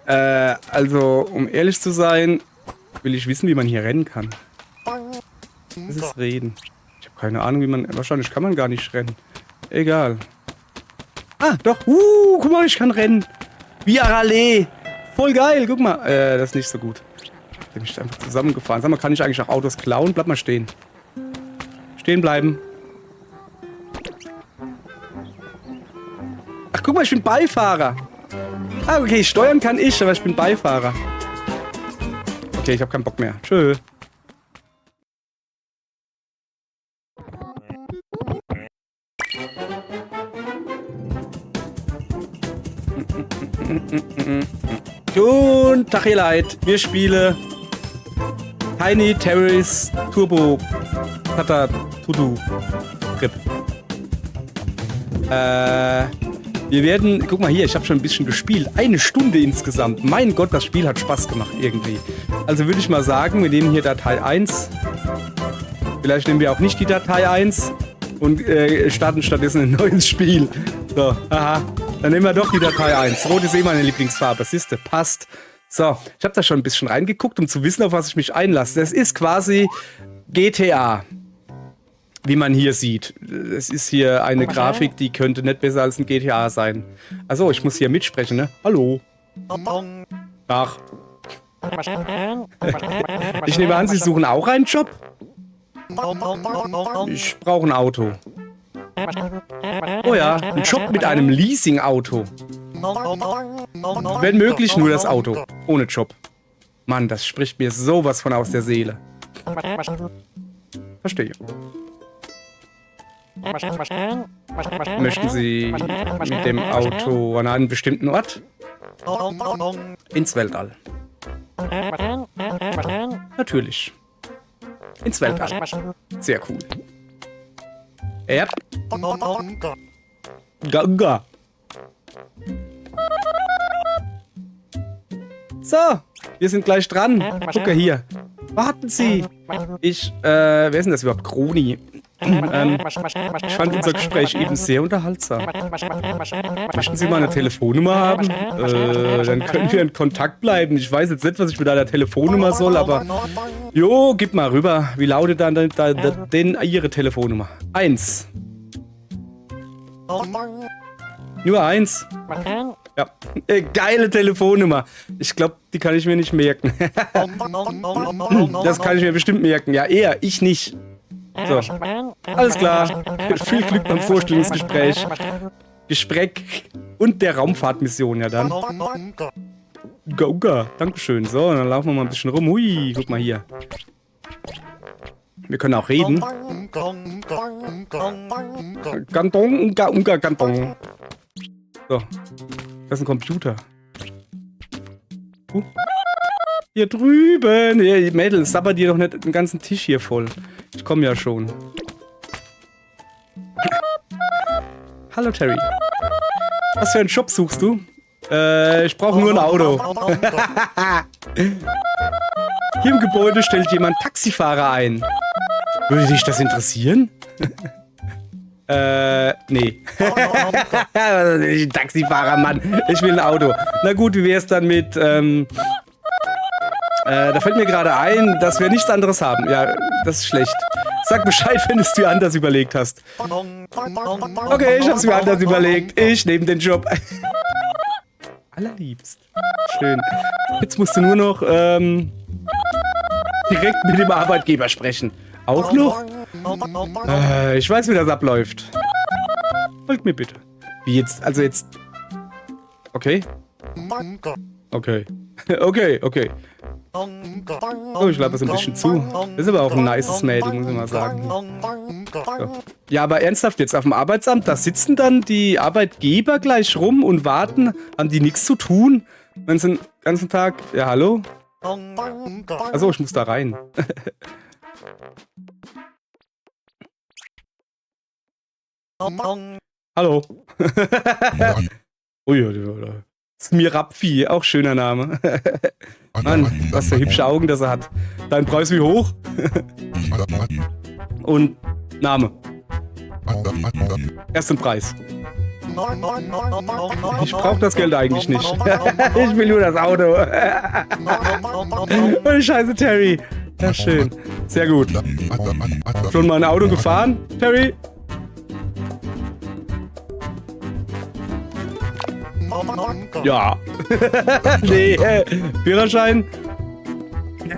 Also, um ehrlich zu sein, will ich wissen, wie man hier rennen kann. Das ist Reden. Ich habe keine Ahnung, wie man... Wahrscheinlich kann man gar nicht rennen. Egal. Ah, doch. Guck mal, ich kann rennen. Wie Arale. Voll geil. Guck mal. Das ist nicht so gut. Ich bin mich einfach zusammengefahren. Sag mal, kann ich eigentlich auch Autos klauen? Bleib mal stehen. Stehen bleiben. Ach, guck mal, ich bin Beifahrer. Ah, okay, steuern kann ich, aber ich bin Beifahrer. Okay, ich habe keinen Bock mehr. Tschö. Guten Tag, ihr Leid. Wir spielen Tiny Terrorist Turbo Tata Tudu Grip. Wir werden... Guck mal hier, ich habe schon ein bisschen gespielt. 1 Stunde insgesamt. Mein Gott, das Spiel hat Spaß gemacht irgendwie. Also würde ich mal sagen, wir nehmen hier Datei 1. Vielleicht nehmen wir auch nicht die Datei 1 und starten stattdessen ein neues Spiel. So, aha. Dann nehmen wir doch die Datei 1. Rot ist eh meine Lieblingsfarbe. Siehste, passt. So, ich habe da schon ein bisschen reingeguckt, um zu wissen, auf was ich mich einlasse. Das ist quasi GTA. Wie man hier sieht. Es ist hier eine Grafik, die könnte nicht besser als ein GTA sein. Also, ich muss hier mitsprechen, ne? Hallo. Ach. Ich nehme an, Sie suchen auch einen Job? Ich brauche ein Auto. Oh ja, ein Job mit einem Leasing-Auto. Wenn möglich, nur das Auto. Ohne Job. Mann, das spricht mir sowas von aus der Seele. Verstehe. Möchten Sie mit dem Auto an einen bestimmten Ort? Ins Weltall. Natürlich. Ins Weltall. Sehr cool. Ja. Ganga. So, wir sind gleich dran. Gucke hier. Warten Sie. Wer ist denn das überhaupt? Kroni. Ich fand unser Gespräch eben sehr unterhaltsam. Möchten Sie mal eine Telefonnummer haben? Dann können wir in Kontakt bleiben. Ich weiß jetzt nicht, was ich mit einer Telefonnummer soll, aber... Jo, gib mal rüber. Wie lautet dann denn Ihre Telefonnummer? 1. Nur 1. Ja, geile Telefonnummer. Ich glaube, die kann ich mir nicht merken. Das kann ich mir bestimmt merken. Ja, eher, ich nicht. So, alles klar. Viel Glück beim Vorstellungsgespräch. Gespräch und der Raumfahrtmission, ja dann. Goga, dankeschön. So, dann laufen wir mal ein bisschen rum. Hui, guck mal hier. Wir können auch reden. Gandong, Unga, Gandong. So, das ist ein Computer. Hier drüben. Hier, Mädel, sabber dir doch nicht den ganzen Tisch hier voll. Ich komme ja schon. Hallo, Terry. Was für einen Job suchst du? Ich brauche nur ein Auto. Hier im Gebäude stellt jemand Taxifahrer ein. Würde dich das interessieren? Nee. Taxifahrer, Mann. Ich will ein Auto. Na gut, wie wär's dann mit, da fällt mir gerade ein, dass wir nichts anderes haben. Ja, das ist schlecht. Sag Bescheid, wenn du es dir anders überlegt hast. Okay, ich hab's mir anders überlegt. Ich nehme den Job. Allerliebst. Schön. Jetzt musst du nur noch, direkt mit dem Arbeitgeber sprechen. Auch noch? Ich weiß, wie das abläuft. Folgt mir bitte. Wie jetzt? Also jetzt... Okay. Okay. Okay. Oh, ich lasse das ein bisschen zu. Das ist aber auch ein nices Mädel, muss ich mal sagen. So. Ja, aber ernsthaft jetzt auf dem Arbeitsamt, da sitzen dann die Arbeitgeber gleich rum und warten. Haben die nichts zu tun? Wenn sie den ganzen Tag... Ja, hallo? Achso, ich muss da rein. Hallo. Ui. Smirapfi, auch schöner Name. Mann, was für hübsche Augen das er hat. Dein Preis wie hoch? Und Name. Ersten Preis. Ich brauche das Geld eigentlich nicht. Ich will nur das Auto. Oh, Scheiße, Terry. Ja, schön. Sehr gut. Schon mal ein Auto gefahren, Terry? Ja. Nee, Führerschein?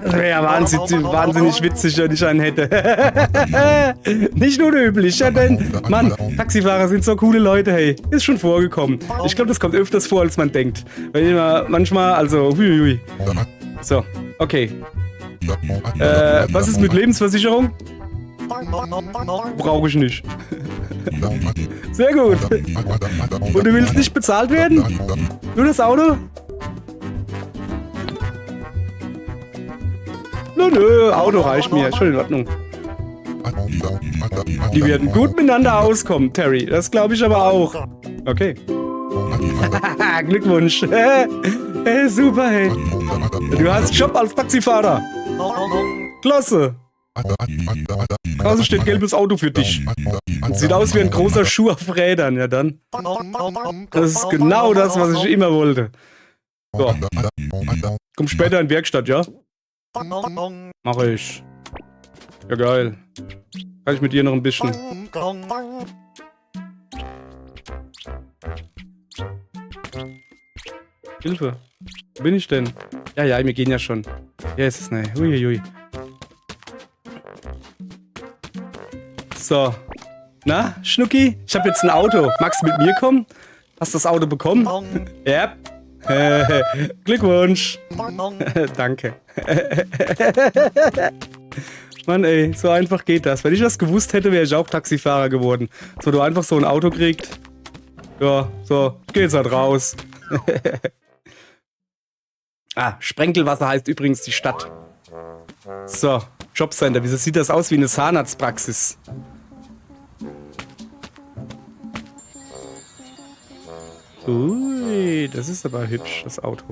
Das wäre ja wahnsinnig witzig, wenn ich einen hätte. Nicht unüblich, ja denn, Mann, Taxifahrer sind so coole Leute, hey. Ist schon vorgekommen. Ich glaube, das kommt öfters vor, als man denkt. Wenn immer, manchmal, also, hui. So, okay. Was ist mit Lebensversicherung? Brauche ich nicht. Sehr gut. Und du willst nicht bezahlt werden? Nur das Auto? Nö, Auto reicht mir. Schon in Ordnung. Die werden gut miteinander auskommen, Terry. Das glaube ich aber auch. Okay. Glückwunsch. Super, hey. Du hast Job als Taxifahrer. Klasse. Draußen steht gelbes Auto für dich. Sieht aus wie ein großer Schuh auf Rädern. Ja dann. Das ist genau das, was ich immer wollte. So. Komm später in die Werkstatt, ja? Mach ich. Ja, geil. Kann ich mit dir noch ein bisschen. Hilfe. Wo bin ich denn? Ja, wir gehen ja schon. Ja, ist es ne. Huiuiui. So. Na, Schnucki? Ich habe jetzt ein Auto. Magst du mit mir kommen? Hast du das Auto bekommen? Ja. Glückwunsch. Danke. Mann, ey, so einfach geht das. Wenn ich das gewusst hätte, wäre ich auch Taxifahrer geworden. So, du einfach so ein Auto kriegst. Ja, so, geht's halt raus. Sprenkelwasser heißt übrigens die Stadt. So, Jobcenter. Wieso sieht das aus wie eine Zahnarztpraxis? Ui, das ist aber hübsch, das Auto.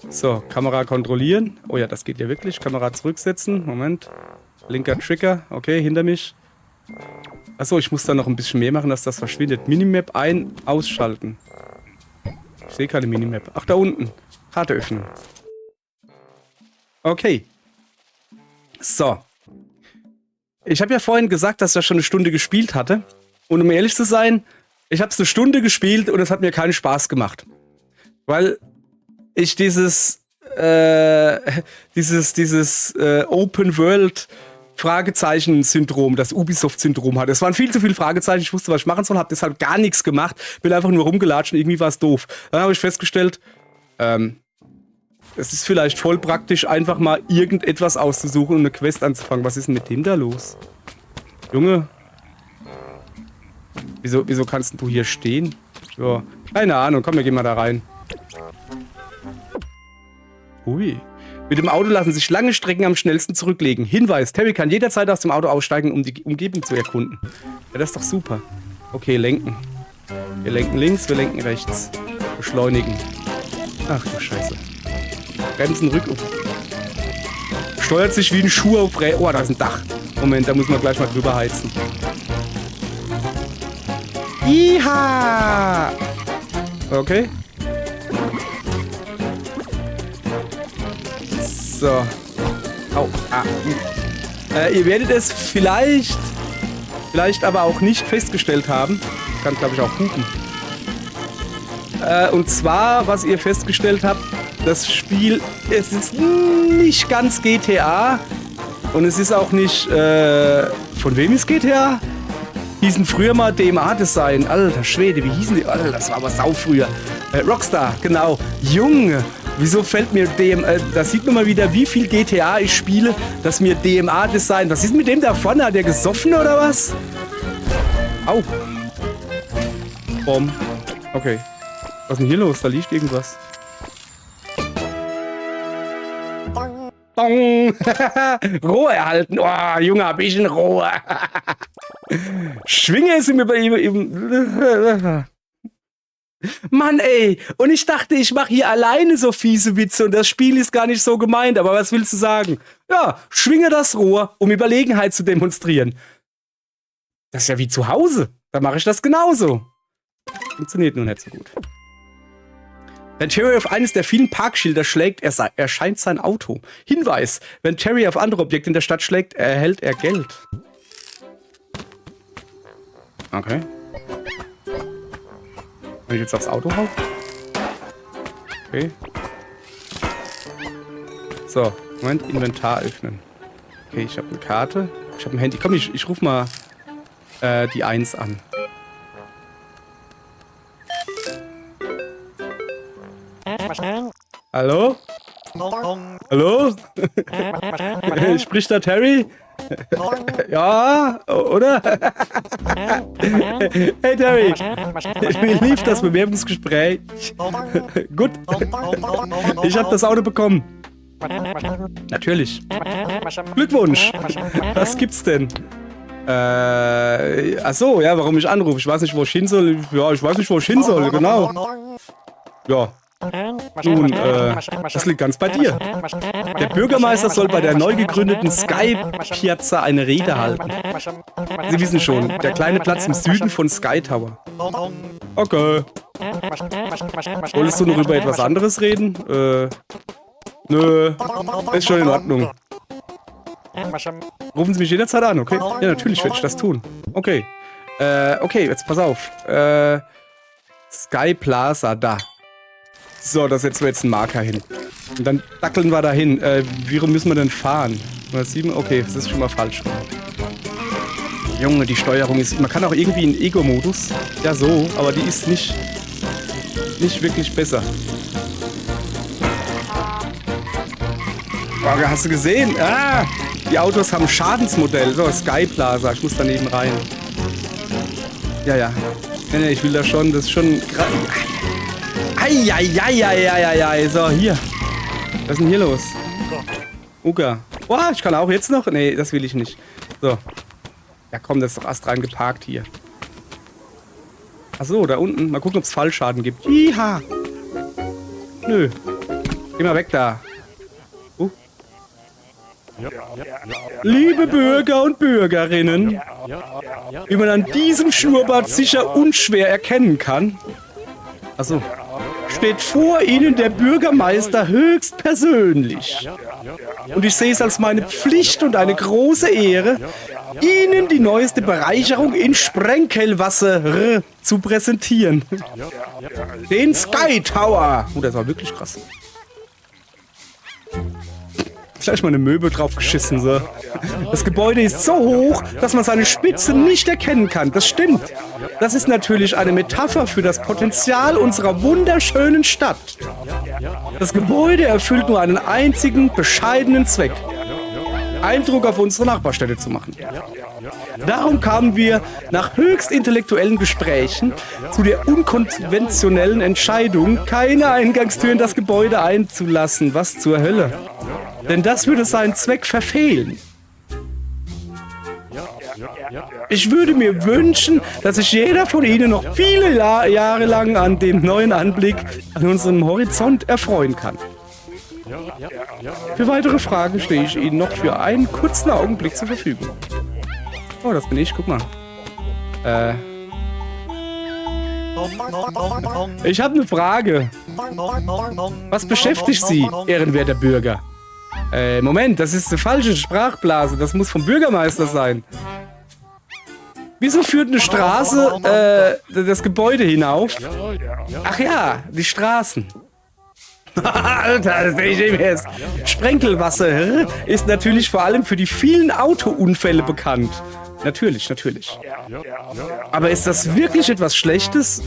So, Kamera kontrollieren. Oh ja, das geht ja wirklich. Kamera zurücksetzen. Moment. Linker Trigger. Okay, hinter mich. Achso, ich muss da noch ein bisschen mehr machen, dass das verschwindet. Minimap ein, ausschalten. Ich sehe keine Minimap. Ach, da unten. Karte öffnen. Okay. So. Ich habe ja vorhin gesagt, dass ich das schon eine Stunde gespielt hatte. Und um ehrlich zu sein, ich habe es eine Stunde gespielt und es hat mir keinen Spaß gemacht. Weil ich dieses Open World Fragezeichen-Syndrom, das Ubisoft-Syndrom hatte. Es waren viel zu viele Fragezeichen, ich wusste, was ich machen soll, habe deshalb gar nichts gemacht, bin einfach nur rumgelatscht und irgendwie war es doof. Dann habe ich festgestellt, es ist vielleicht voll praktisch, einfach mal irgendetwas auszusuchen und eine Quest anzufangen. Was ist denn mit dem da los? Junge? Wieso kannst du hier stehen? Ja, keine Ahnung, komm, wir gehen mal da rein. Ui. Mit dem Auto lassen sich lange Strecken am schnellsten zurücklegen. Hinweis, Terry kann jederzeit aus dem Auto aussteigen, um die Umgebung zu erkunden. Ja, das ist doch super. Okay, lenken. Wir lenken links, wir lenken rechts. Beschleunigen. Ach du Scheiße. Bremsen rück. Steuert sich wie ein Schuh auf Rädern. Oh, da ist ein Dach. Moment, da muss man gleich mal drüber heizen. Iha! Okay. So. Au. Ihr werdet es vielleicht aber auch nicht festgestellt haben. Kann, glaube ich, auch hupen. Und zwar, was ihr festgestellt habt, das Spiel, es ist nicht ganz GTA. Und es ist auch nicht, von wem ist GTA? Hießen früher mal DMA-Design. Alter Schwede, wie hießen die? Alter, das war aber sau früher. Rockstar, genau. Junge. Wieso fällt mir da sieht man mal wieder, wie viel GTA ich spiele, dass mir DMA-Design... Was ist mit dem da vorne? Hat der gesoffen oder was? Au. Bom. Okay. Was ist denn hier los? Da liegt irgendwas. Bong. Rohr erhalten. Oh, Junge, hab ich ein Rohr. Schwinge es ihm über... Mann, ey. Und ich dachte, ich mache hier alleine so fiese Witze und das Spiel ist gar nicht so gemeint. Aber was willst du sagen? Ja, schwinge das Rohr, um Überlegenheit zu demonstrieren. Das ist ja wie zu Hause. Dann mache ich das genauso. Funktioniert nur nicht so gut. Wenn Terry auf eines der vielen Parkschilder schlägt, erscheint sein Auto. Hinweis: Wenn Terry auf andere Objekte in der Stadt schlägt, erhält er Geld. Okay. Wenn ich jetzt aufs Auto hau? Okay. So, Moment, Inventar öffnen. Okay, ich habe eine Karte. Ich habe ein Handy. Komm, ich ruf mal die 1 an. Hallo? Hallo? Spricht da Terry? Ja, oder? Hey Terry, wie lief das Bewerbungsgespräch? Gut. Ich habe das Auto bekommen. Natürlich. Glückwunsch. Was gibt's denn? Achso, ja, warum ich anrufe. Ich weiß nicht, wo ich hin soll. Ja, ich weiß nicht, wo ich hin soll, genau. Ja. Nun, das liegt ganz bei dir. Der Bürgermeister soll bei der neu gegründeten Sky Piazza eine Rede halten. Sie wissen schon, der kleine Platz im Süden von Sky Tower. Okay. Wolltest du noch über etwas anderes reden? Nö, ist schon in Ordnung. Rufen Sie mich jederzeit an, okay? Ja, natürlich werde ich das tun. Okay. Okay, jetzt pass auf. Sky Plaza, da. So, da setzen wir jetzt einen Marker hin. Und dann dackeln wir da hin. Wie rum müssen wir denn fahren? 107? Okay, das ist schon mal falsch. Junge, die Steuerung ist... Man kann auch irgendwie in Ego-Modus. Ja, so. Aber die ist nicht wirklich besser. Oh, hast du gesehen? Ah! Die Autos haben ein Schadensmodell. So, Sky Plaza. Ich muss daneben rein. Ja. Nee, ich will da schon... Das ist schon... Eieieiei. So, hier. Was ist denn hier los? Uga. Oh, ich kann auch jetzt noch? Nee, das will ich nicht. So. Ja komm, das ist doch astrein geparkt hier. Achso, da unten. Mal gucken, ob es Fallschaden gibt. Iha. Nö. Geh mal weg da. Liebe Bürger und Bürgerinnen, wie man an diesem Schnurrbart sicher unschwer erkennen kann, achso, steht vor Ihnen der Bürgermeister höchstpersönlich. Und ich sehe es als meine Pflicht und eine große Ehre, Ihnen die neueste Bereicherung in Sprenkelwasser zu präsentieren. Den Sky Tower. Oh, das war wirklich krass. Gleich mal eine Möbel drauf geschissen, so. Das Gebäude ist so hoch, dass man seine Spitze nicht erkennen kann. Das stimmt. Das ist natürlich eine Metapher für das Potenzial unserer wunderschönen Stadt. Das Gebäude erfüllt nur einen einzigen, bescheidenen Zweck. Eindruck auf unsere Nachbarstädte zu machen. Darum kamen wir nach höchst intellektuellen Gesprächen zu der unkonventionellen Entscheidung, keine Eingangstür in das Gebäude einzulassen. Was zur Hölle? Denn das würde seinen Zweck verfehlen. Ich würde mir wünschen, dass sich jeder von Ihnen noch viele Jahre lang an dem neuen Anblick an unserem Horizont erfreuen kann. Für weitere Fragen stehe ich Ihnen noch für einen kurzen Augenblick zur Verfügung. Oh, das bin ich. Guck mal. Ich habe eine Frage. Was beschäftigt Sie, ehrenwerter Bürger? Moment, das ist eine falsche Sprachblase. Das muss vom Bürgermeister sein. Wieso führt eine Straße das Gebäude hinauf? Ach ja, die Straßen. Alter, das bin ich eben erst. Sprenkelwasser ist natürlich vor allem für die vielen Autounfälle bekannt. Natürlich. Aber ist das wirklich etwas Schlechtes?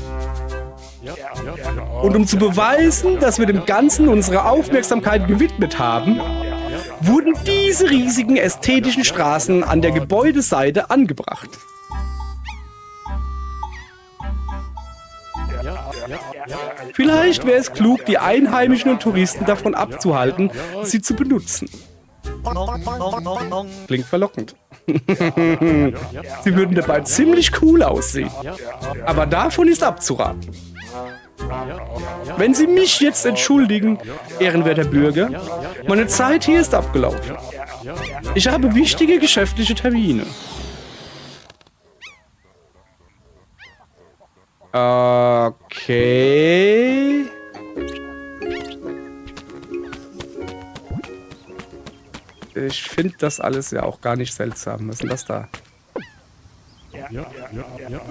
Und um zu beweisen, dass wir dem Ganzen unsere Aufmerksamkeit gewidmet haben, wurden diese riesigen ästhetischen Straßen an der Gebäudeseite angebracht. Vielleicht wäre es klug, die Einheimischen und Touristen davon abzuhalten, sie zu benutzen. Klingt verlockend. Sie würden dabei ziemlich cool aussehen. Aber davon ist abzuraten. Wenn Sie mich jetzt entschuldigen, ehrenwerter Bürger, meine Zeit hier ist abgelaufen. Ich habe wichtige geschäftliche Termine. Okay. Ich finde das alles ja auch gar nicht seltsam. Was ist denn das da?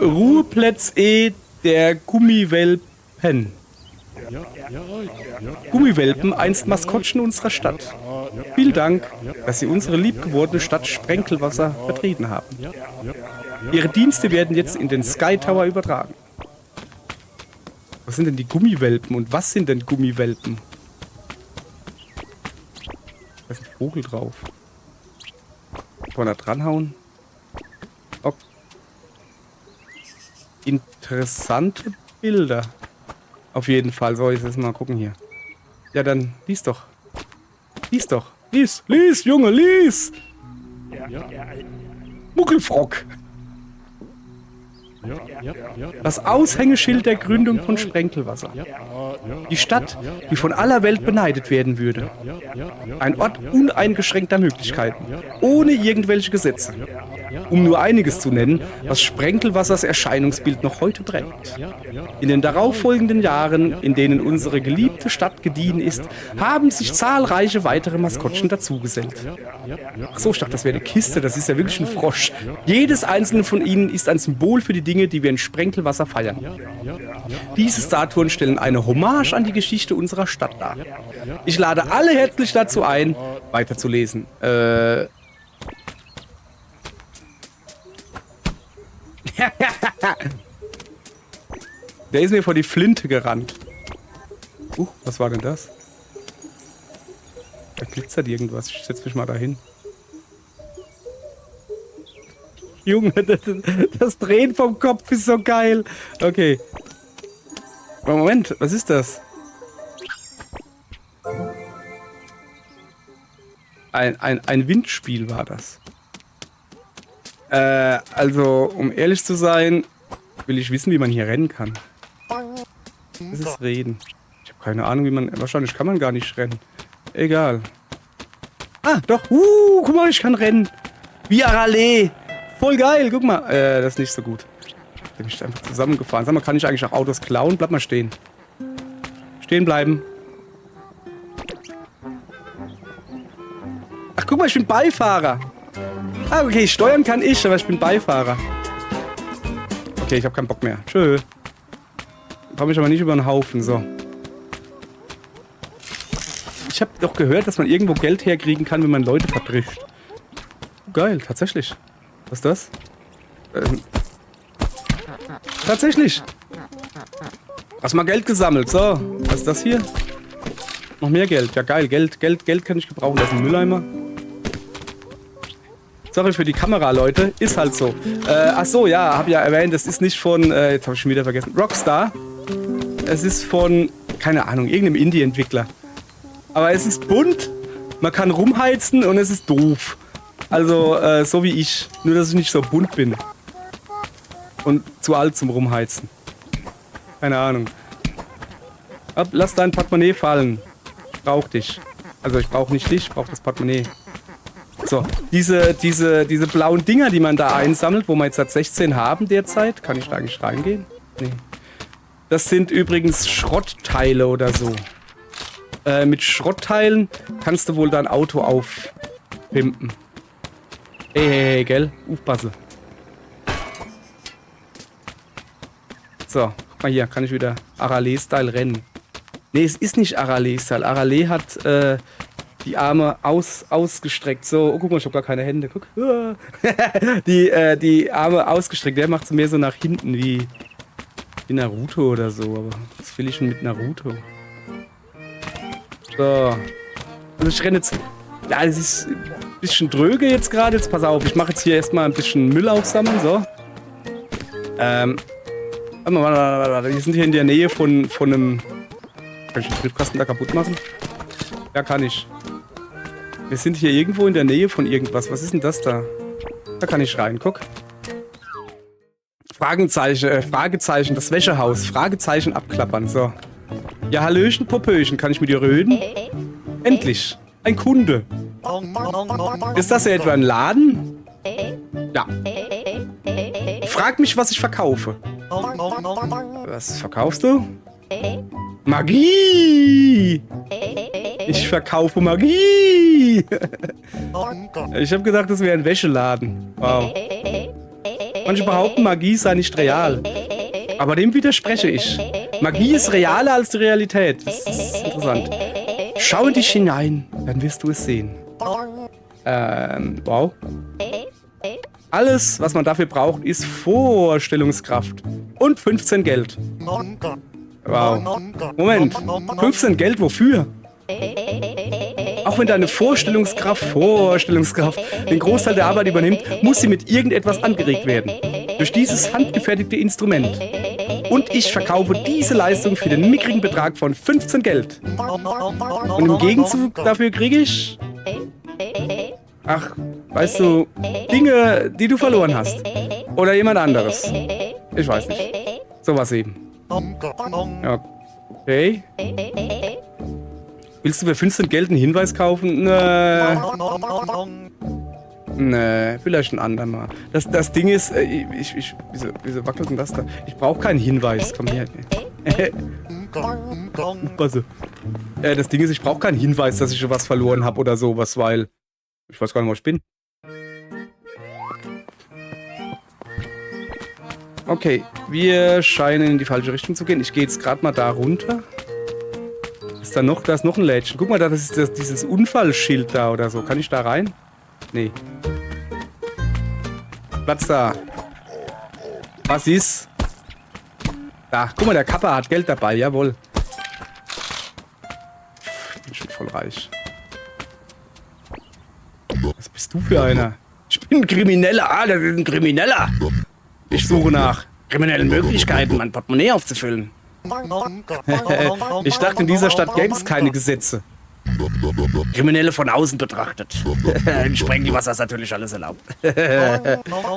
Ruheplatz E der Gummiwelpen. Gummiwelpen, einst Maskottchen unserer Stadt. Vielen Dank, dass Sie unsere liebgewordene Stadt Sprenkelwasser vertreten haben. Ihre Dienste werden jetzt in den Sky Tower übertragen. Was sind denn die Gummiwelpen und was sind denn Gummiwelpen? Da ist ein Vogel drauf. Kann man da dranhauen? Okay. Interessante Bilder. Auf jeden Fall. So, jetzt mal gucken hier. Ja, dann lies doch. Lies doch. Lies, lies, Junge, lies! Muckelfrock. Das Aushängeschild der Gründung von Sprenkelwasser. Die Stadt, die von aller Welt beneidet werden würde. Ein Ort uneingeschränkter Möglichkeiten, ohne irgendwelche Gesetze. Um nur einiges zu nennen, was Sprenkelwassers Erscheinungsbild noch heute prägt. In den darauffolgenden Jahren, in denen unsere geliebte Stadt gediehen ist, haben sich zahlreiche weitere Maskottchen dazugesellt. Ach so, ich dachte, das wäre eine Kiste, das ist ja wirklich ein Frosch. Jedes einzelne von ihnen ist ein Symbol für die Dinge, die wir in Sprenkelwasser feiern. Diese Statuen stellen eine Hommage an die Geschichte unserer Stadt dar. Ich lade alle herzlich dazu ein, weiterzulesen. Der ist mir vor die Flinte gerannt. Was war denn das? Da glitzert irgendwas. Ich setze mich mal dahin. Junge, das Drehen vom Kopf ist so geil. Okay. Moment, was ist das? Ein Windspiel war das. Also, um ehrlich zu sein, will ich wissen, wie man hier rennen kann. Das ist Reden. Ich habe keine Ahnung, wie man... Wahrscheinlich kann man gar nicht rennen. Egal. Ah, doch. Guck mal, ich kann rennen. Wie Arale. Voll geil, guck mal. Das ist nicht so gut. Da bin ich einfach zusammengefahren. Sag mal, kann ich eigentlich auch Autos klauen? Bleib mal stehen. Stehen bleiben. Ach, guck mal, ich bin Beifahrer. Ah, okay, steuern kann ich, aber ich bin Beifahrer. Okay, ich habe keinen Bock mehr. Tschö. Komme ich aber nicht über den Haufen, so. Ich habe doch gehört, dass man irgendwo Geld herkriegen kann, wenn man Leute verdrischt. Geil, tatsächlich. Was ist das? Tatsächlich. Hast mal Geld gesammelt, so. Was ist das hier? Noch mehr Geld. Ja, geil. Geld kann ich gebrauchen. Das ist ein Mülleimer. Sorry für die Kamera, Leute. Ist halt so. Ach so, ja, habe ja erwähnt, das ist nicht von, jetzt habe ich schon wieder vergessen, Rockstar. Es ist von, keine Ahnung, irgendeinem Indie-Entwickler. Aber es ist bunt, man kann rumheizen und es ist doof. Also, so wie ich. Nur, dass ich nicht so bunt bin. Und zu alt zum Rumheizen. Keine Ahnung. Lass dein Portemonnaie fallen. Ich brauch dich. Also, ich brauche nicht dich, ich brauche das Portemonnaie. So, diese blauen Dinger, die man da einsammelt, wo wir jetzt seit 16 haben derzeit. Kann ich da eigentlich reingehen? Nee. Das sind übrigens Schrottteile oder so. Mit Schrottteilen kannst du wohl dein Auto aufpimpen. Hey, gell? Aufpasse. So, guck mal hier, kann ich wieder Arale-Style rennen. Nee, es ist nicht Arale-Style. Arale hat die Arme ausgestreckt. So, oh, guck mal, ich habe gar keine Hände. Guck. Die Arme ausgestreckt. Der macht es mehr so nach hinten wie Naruto oder so. Aber was will ich denn mit Naruto? So. Also ich renne jetzt... Ja, es ist ein bisschen dröge jetzt gerade. Jetzt pass auf, ich mache jetzt hier erstmal ein bisschen Müll aufsammeln. So. Warte. Wir sind hier in der Nähe von einem... Kann ich den Briefkasten da kaputt machen? Ja, kann ich. Wir sind hier irgendwo in der Nähe von irgendwas. Was ist denn das da? Da kann ich rein, guck. Fragezeichen, das Wäschehaus. Fragezeichen abklappern, so. Ja, Hallöchen, Popöchen, kann ich mit dir reden? Endlich, ein Kunde. Ist das ja etwa ein Laden? Ja. Frag mich, was ich verkaufe. Was verkaufst du? Magie! Ich verkaufe Magie! Ich habe gedacht, das wäre ein Wäscheladen. Wow. Manche behaupten, Magie sei nicht real. Aber dem widerspreche ich. Magie ist realer als die Realität. Das ist interessant. Schau in dich hinein, dann wirst du es sehen. Wow. Alles, was man dafür braucht, ist Vorstellungskraft. Und 15 Geld. Wow. Moment. 15 Geld wofür? Auch wenn deine Vorstellungskraft den Großteil der Arbeit übernimmt, muss sie mit irgendetwas angeregt werden. Durch dieses handgefertigte Instrument. Und ich verkaufe diese Leistung für den mickrigen Betrag von 15 Geld. Und im Gegenzug dafür kriege ich... Ach, weißt du, Dinge, die du verloren hast. Oder jemand anderes. Ich weiß nicht. Sowas eben. Ja, okay. Willst du für 15 Geld einen Hinweis kaufen? Nee, vielleicht ein andermal. Das Ding ist, wieso wackelt denn das da? Ich brauche keinen Hinweis. Komm her. Also, das Ding ist, ich brauche keinen Hinweis, dass ich schon was verloren habe oder sowas, weil ich weiß gar nicht, wo ich bin. Okay, wir scheinen in die falsche Richtung zu gehen. Ich gehe jetzt gerade mal da runter. Ist da noch? Da ist noch ein Lädchen. Guck mal, da ist dieses Unfallschild da oder so. Kann ich da rein? Nee. Platz da. Was ist? Da. Guck mal, der Kappa hat Geld dabei. Jawohl. Ich bin schon voll reich. Was bist du für einer? Ich bin ein Krimineller. Ah, das ist ein Krimineller. Ich suche nach kriminellen Möglichkeiten, mein Portemonnaie aufzufüllen. Ich dachte, in dieser Stadt gäbe es keine Gesetze. Kriminelle von außen betrachtet. Sprengen die, was das natürlich alles erlaubt.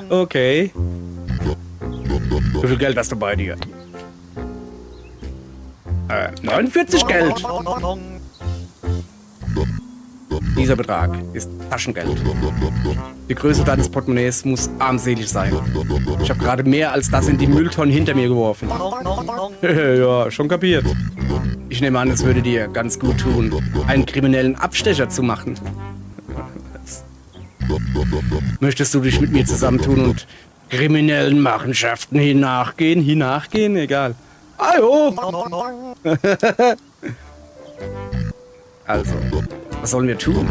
Okay. Wie viel Geld hast du bei dir? 49 Geld. Dieser Betrag ist Taschengeld. Die Größe deines Portemonnaies muss armselig sein. Ich habe gerade mehr als das in die Mülltonnen hinter mir geworfen. Ja, schon kapiert. Ich nehme an, es würde dir ganz gut tun, einen kriminellen Abstecher zu machen. Möchtest du dich mit mir zusammentun und kriminellen Machenschaften nachgehen? Egal. Hallo! Also, was sollen wir tun?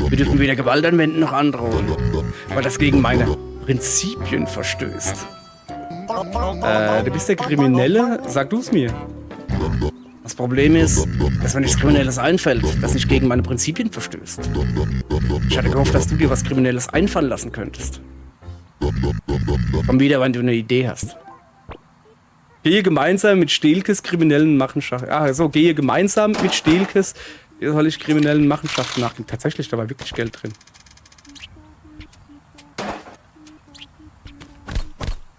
Wir dürfen weder Gewalt anwenden noch androhen, weil das gegen meine Prinzipien verstößt. Du bist der Kriminelle? Sag du es mir. Das Problem ist, dass mir nichts Kriminelles einfällt, das nicht gegen meine Prinzipien verstößt. Ich hatte gehofft, dass du dir was Kriminelles einfallen lassen könntest. Komm wieder, wenn du eine Idee hast. Gehe gemeinsam mit Stehlkes kriminellen Machenschaften. Gehe gemeinsam mit Stehlkes soll ich kriminellen Machenschaften nachgehen. Tatsächlich, da war wirklich Geld drin.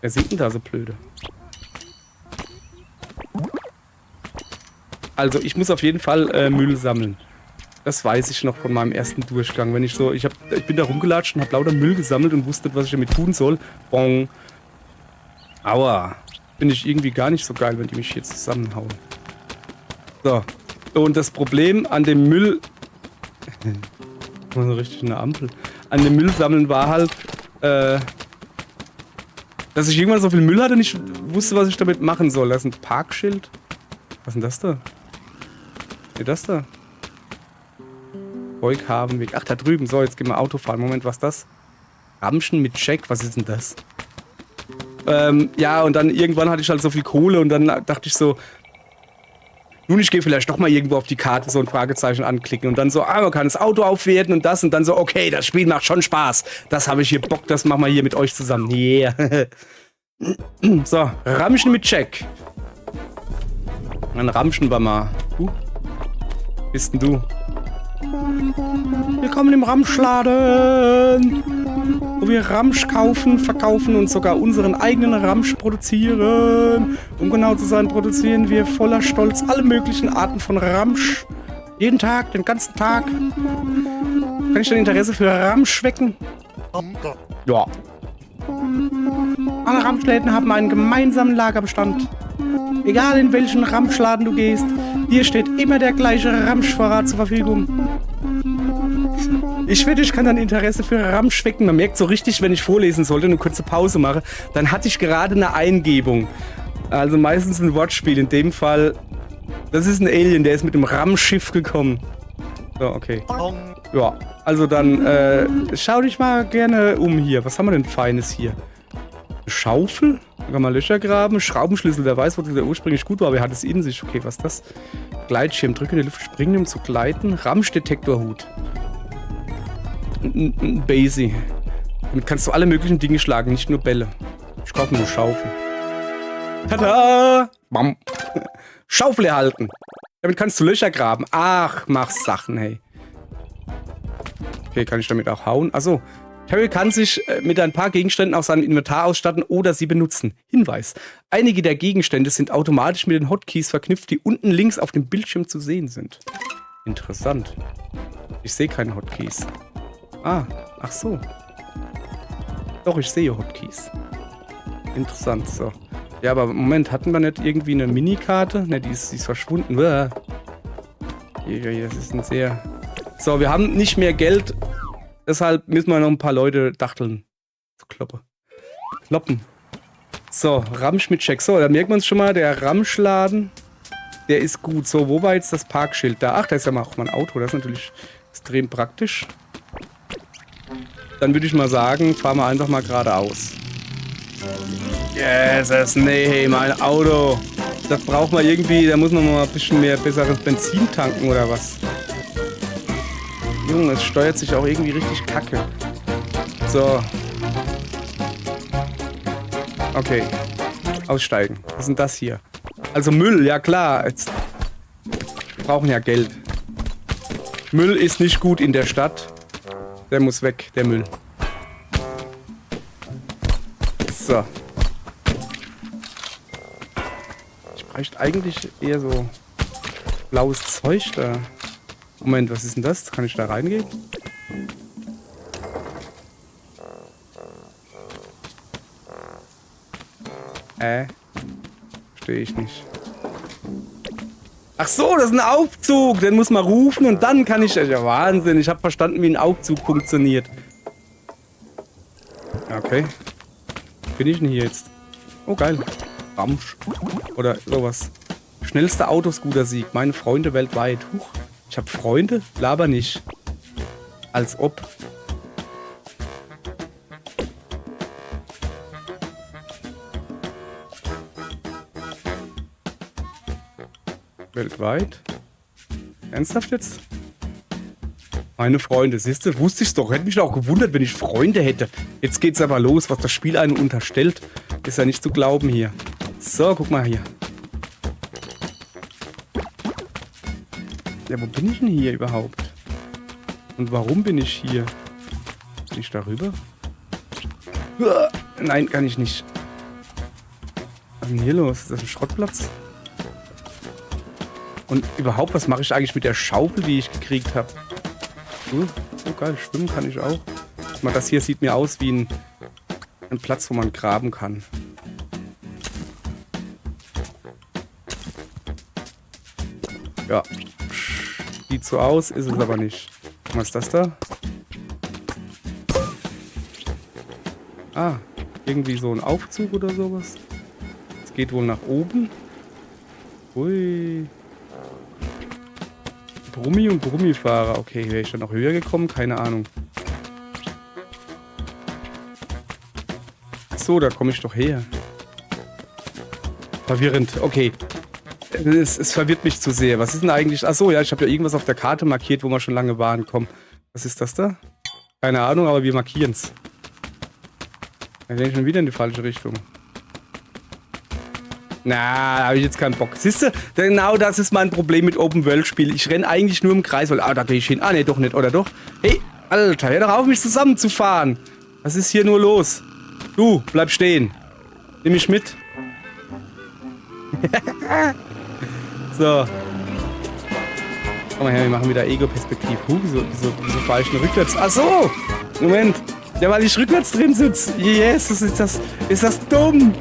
Wer singt denn da so blöde? Also, ich muss auf jeden Fall Müll sammeln. Das weiß ich noch von meinem ersten Durchgang. Wenn ich bin da rumgelatscht und habe lauter Müll gesammelt und wusste nicht, was ich damit tun soll. Bong. Aua. Finde ich irgendwie gar nicht so geil, wenn die mich hier zusammenhauen. So. Und das Problem an dem Müll... so richtig eine Ampel. An dem Müllsammeln war halt, dass ich irgendwann so viel Müll hatte und ich wusste, was ich damit machen soll. Das ist ein Parkschild. Was ist denn das da? Das da? Beughavenweg. Ach, da drüben. So, jetzt gehen wir Auto fahren. Moment, was ist das? Ramschen mit Check. Was ist denn das? Ja, und dann irgendwann hatte ich halt so viel Kohle und dann dachte ich so, nun, ich gehe vielleicht doch mal irgendwo auf die Karte so ein Fragezeichen anklicken und dann so, man kann das Auto aufwerten und dann so, okay, das Spiel macht schon Spaß. Das habe ich hier Bock, das machen wir hier mit euch zusammen. Yeah. So, Ramschen mit Check. Dann ramschen wir mal. Bist denn du? Willkommen im Ramschladen, wo wir Ramsch kaufen, verkaufen und sogar unseren eigenen Ramsch produzieren. Um genau zu sein, produzieren wir voller Stolz alle möglichen Arten von Ramsch. Jeden Tag, den ganzen Tag. Kann ich dein Interesse für Ramsch wecken? Ja. Alle Ramschläden haben einen gemeinsamen Lagerbestand. Egal in welchen Ramschladen du gehst, hier steht immer der gleiche Ramschvorrat zur Verfügung. Ich wette, ich kann dein Interesse für Ramsch wecken. Man merkt so richtig, wenn ich vorlesen sollte und eine kurze Pause mache, dann hatte ich gerade eine Eingebung. Also meistens ein Wortspiel. In dem Fall, das ist ein Alien, der ist mit dem Ramschschiff gekommen. So, okay. Ja, also dann schau dich mal gerne um hier. Was haben wir denn Feines hier? Eine Schaufel? Da kann man Löcher graben. Schraubenschlüssel, der weiß, wo der ursprünglich gut war, aber er hat es in sich. Okay, was ist das? Gleitschirm, drücke in die Luft, springen, um zu gleiten. Ramschdetektorhut. Ein Basie. Damit kannst du alle möglichen Dinge schlagen, nicht nur Bälle. Ich kaufe mir eine Schaufel. Tada! Bam. Schaufel erhalten. Damit kannst du Löcher graben. Ach, mach Sachen, hey. Okay, kann ich damit auch hauen? Achso. Terry kann sich mit ein paar Gegenständen aus seinem Inventar ausstatten oder sie benutzen. Hinweis. Einige der Gegenstände sind automatisch mit den Hotkeys verknüpft, die unten links auf dem Bildschirm zu sehen sind. Interessant. Ich sehe keine Hotkeys. Ah, ach so. Doch, ich sehe Hotkeys. Interessant, so. Ja, aber Moment, hatten wir nicht irgendwie eine Minikarte? Ne, die ist verschwunden. Das ist ein sehr... So, wir haben nicht mehr Geld. Deshalb müssen wir noch ein paar Leute dachteln. Kloppen. So, Ramsch mit Check. So, da merkt man es schon mal, der Ramschladen, der ist gut. So, wo war jetzt das Parkschild da? Ach, da ist ja auch mal ein Auto. Das ist natürlich extrem praktisch. Dann würde ich mal sagen, fahren wir einfach mal geradeaus. Jesus, nee, mein Auto. Das braucht man irgendwie, da muss man mal ein bisschen mehr besseres Benzin tanken oder was. Junge, es steuert sich auch irgendwie richtig kacke. So. Okay. Aussteigen. Was ist denn das hier? Also Müll, ja klar. Jetzt wir brauchen ja Geld. Müll ist nicht gut in der Stadt. Der muss weg, der Müll. So. Ich bräuchte eigentlich eher so blaues Zeug da. Moment, was ist denn das? Kann ich da reingehen? Verstehe ich nicht. Ach so, das ist ein Aufzug. Den muss man rufen und dann kann ich... Ja, Wahnsinn. Ich habe verstanden, wie ein Aufzug funktioniert. Okay. Bin ich denn hier jetzt? Oh, geil. Ramsch. Oder sowas. Schnellster Autoscooter-Sieg. Meine Freunde weltweit. Huch. Ich habe Freunde? Laber nicht. Als ob. Weltweit? Ernsthaft jetzt? Meine Freunde, siehst du, wusste ich's doch. Hätte mich auch gewundert, wenn ich Freunde hätte. Jetzt geht's aber los, was das Spiel einem unterstellt. Ist ja nicht zu glauben hier. So, guck mal hier. Ja, wo bin ich denn hier überhaupt? Und warum bin ich hier? Bin ich darüber? Nein, kann ich nicht. Was ist denn hier los? Ist das ein Schrottplatz? Und überhaupt, was mache ich eigentlich mit der Schaufel, die ich gekriegt habe? So geil, schwimmen kann ich auch. Mal, das hier sieht mir aus wie ein Platz, wo man graben kann. Ja. Sieht so aus, ist es aber nicht. Was ist das da? Ah, irgendwie so ein Aufzug oder sowas. Es geht wohl nach oben. Ui. Brummi und Brummifahrer. Okay, wäre ich dann noch höher gekommen? Keine Ahnung. So, da komme ich doch her. Verwirrend. Okay. Es verwirrt mich zu sehr. Was ist denn eigentlich... Achso, ja, ich habe ja irgendwas auf der Karte markiert, wo wir schon lange waren. Komm. Was ist das da? Keine Ahnung, aber wir markieren es. Dann renne ich schon wieder in die falsche Richtung. Na, da habe ich jetzt keinen Bock. Siehst du, genau das ist mein Problem mit Open-World-Spielen. Ich renne eigentlich nur im Kreis, weil... Ah, da gehe ich hin. Ah, nee, doch nicht, oder doch? Hey, Alter, hör doch auf, mich zusammenzufahren. Was ist hier nur los? Du, bleib stehen. Nimm mich mit. So. Komm mal her, wir machen wieder Ego-Perspektiv. Wieso fahre ich denn rückwärts? Ach so! Moment. Ja, weil ich rückwärts drin sitze. Yes, ist das dumm.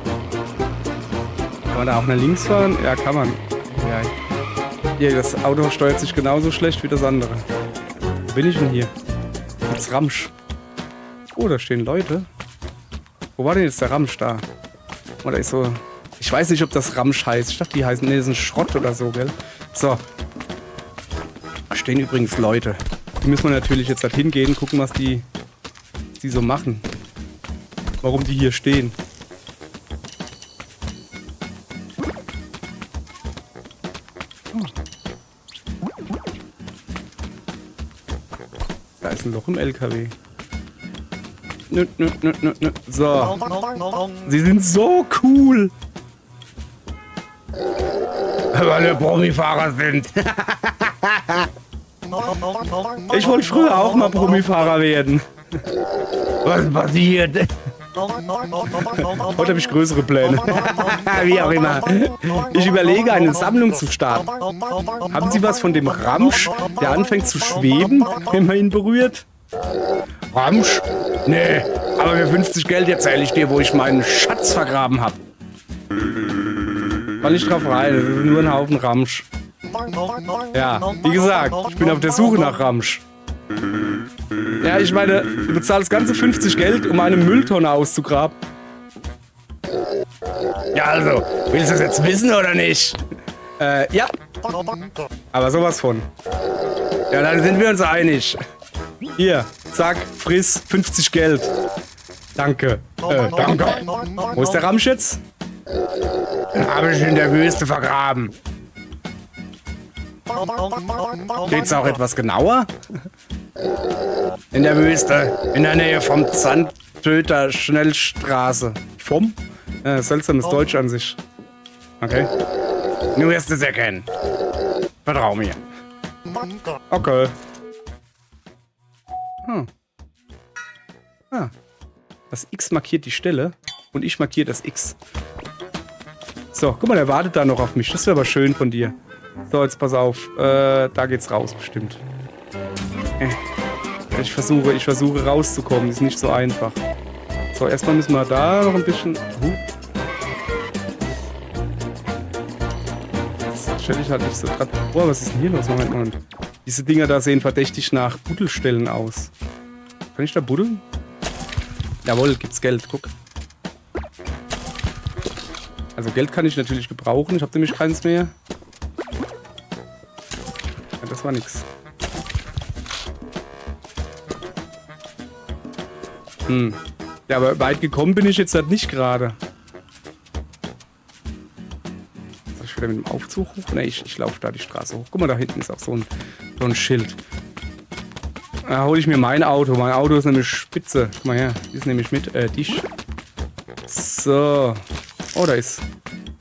Kann man da auch nach links fahren? Ja, kann man. Ja. Hier, das Auto steuert sich genauso schlecht wie das andere. Wo bin ich denn hier? Das Ramsch. Oh, da stehen Leute. Wo war denn jetzt der Ramsch da? Oh, da ist so... Ich weiß nicht, ob das Ramsch heißt. Ich dachte, die heißen... Nee, das ist ein Schrott oder so, gell? So. Da stehen übrigens Leute. Die müssen wir natürlich jetzt halt hingehen, gucken, was die so machen. Warum die hier stehen. Da ist ein Loch im LKW. Nö. So. Sie sind so cool. Weil wir Promifahrer sind. Ich wollte früher auch mal Promifahrer werden. Was passiert? Heute habe ich größere Pläne. Wie auch immer. Ich überlege, eine Sammlung zu starten. Haben Sie was von dem Ramsch, der anfängt zu schweben, wenn man ihn berührt? Ramsch? Nee, aber für 50 Geld erzähle ich dir, wo ich meinen Schatz vergraben habe. Fall nicht drauf rein, das ist nur ein Haufen Ramsch. Ja, wie gesagt, ich bin auf der Suche nach Ramsch. Ja, ich meine, du bezahlst ganze 50 Geld, um eine Mülltonne auszugraben. Ja, also, willst du das jetzt wissen oder nicht? Ja. Aber sowas von. Ja, dann sind wir uns einig. Hier, zack, friss, 50 Geld. Danke. Danke. Wo ist der Ramsch jetzt? Den habe ich in der Wüste vergraben. Geht's auch etwas genauer? In der Wüste, in der Nähe vom Sandtöter Schnellstraße. Vom? Ja, seltsames Deutsch an sich. Okay. Du wirst es erkennen. Vertrau mir. Okay. Das X markiert die Stelle und ich markiere das X. So, guck mal, der wartet da noch auf mich. Das wäre aber schön von dir. So, jetzt pass auf. Da geht's raus bestimmt. Ich versuche rauszukommen. Ist nicht so einfach. So, erstmal müssen wir da noch ein bisschen... Das stelle ich halt nicht so dran. Boah, was ist denn hier los? Moment. Diese Dinger da sehen verdächtig nach Buddelstellen aus. Kann ich da buddeln? Jawohl, gibt's Geld. Guck. Also Geld kann ich natürlich gebrauchen. Ich habe nämlich keins mehr. Ja, das war nix. Ja, aber weit gekommen bin ich jetzt halt nicht gerade. Soll ich wieder mit dem Aufzug hoch? Ne, ich laufe da die Straße hoch. Guck mal, da hinten ist auch so ein Schild. Da hole ich mir mein Auto. Mein Auto ist nämlich spitze. Guck mal her. Die ist nämlich mit dich. So. Oh, da ist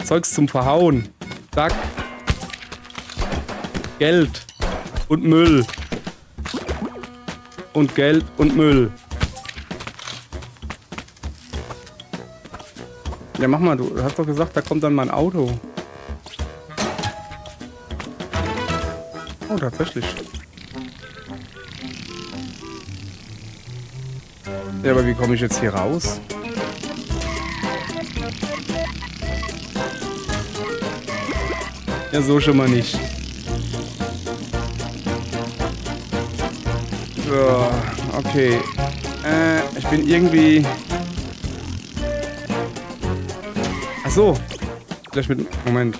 Zeugs zum Verhauen. Zack. Geld. Und Müll. Und Geld und Müll. Ja, mach mal, du hast doch gesagt, da kommt dann mein Auto. Oh, tatsächlich. Ja, aber wie komme ich jetzt hier raus? Ja, so schon mal nicht. So, okay. Ich bin irgendwie... Ach so. Vielleicht mit... Moment.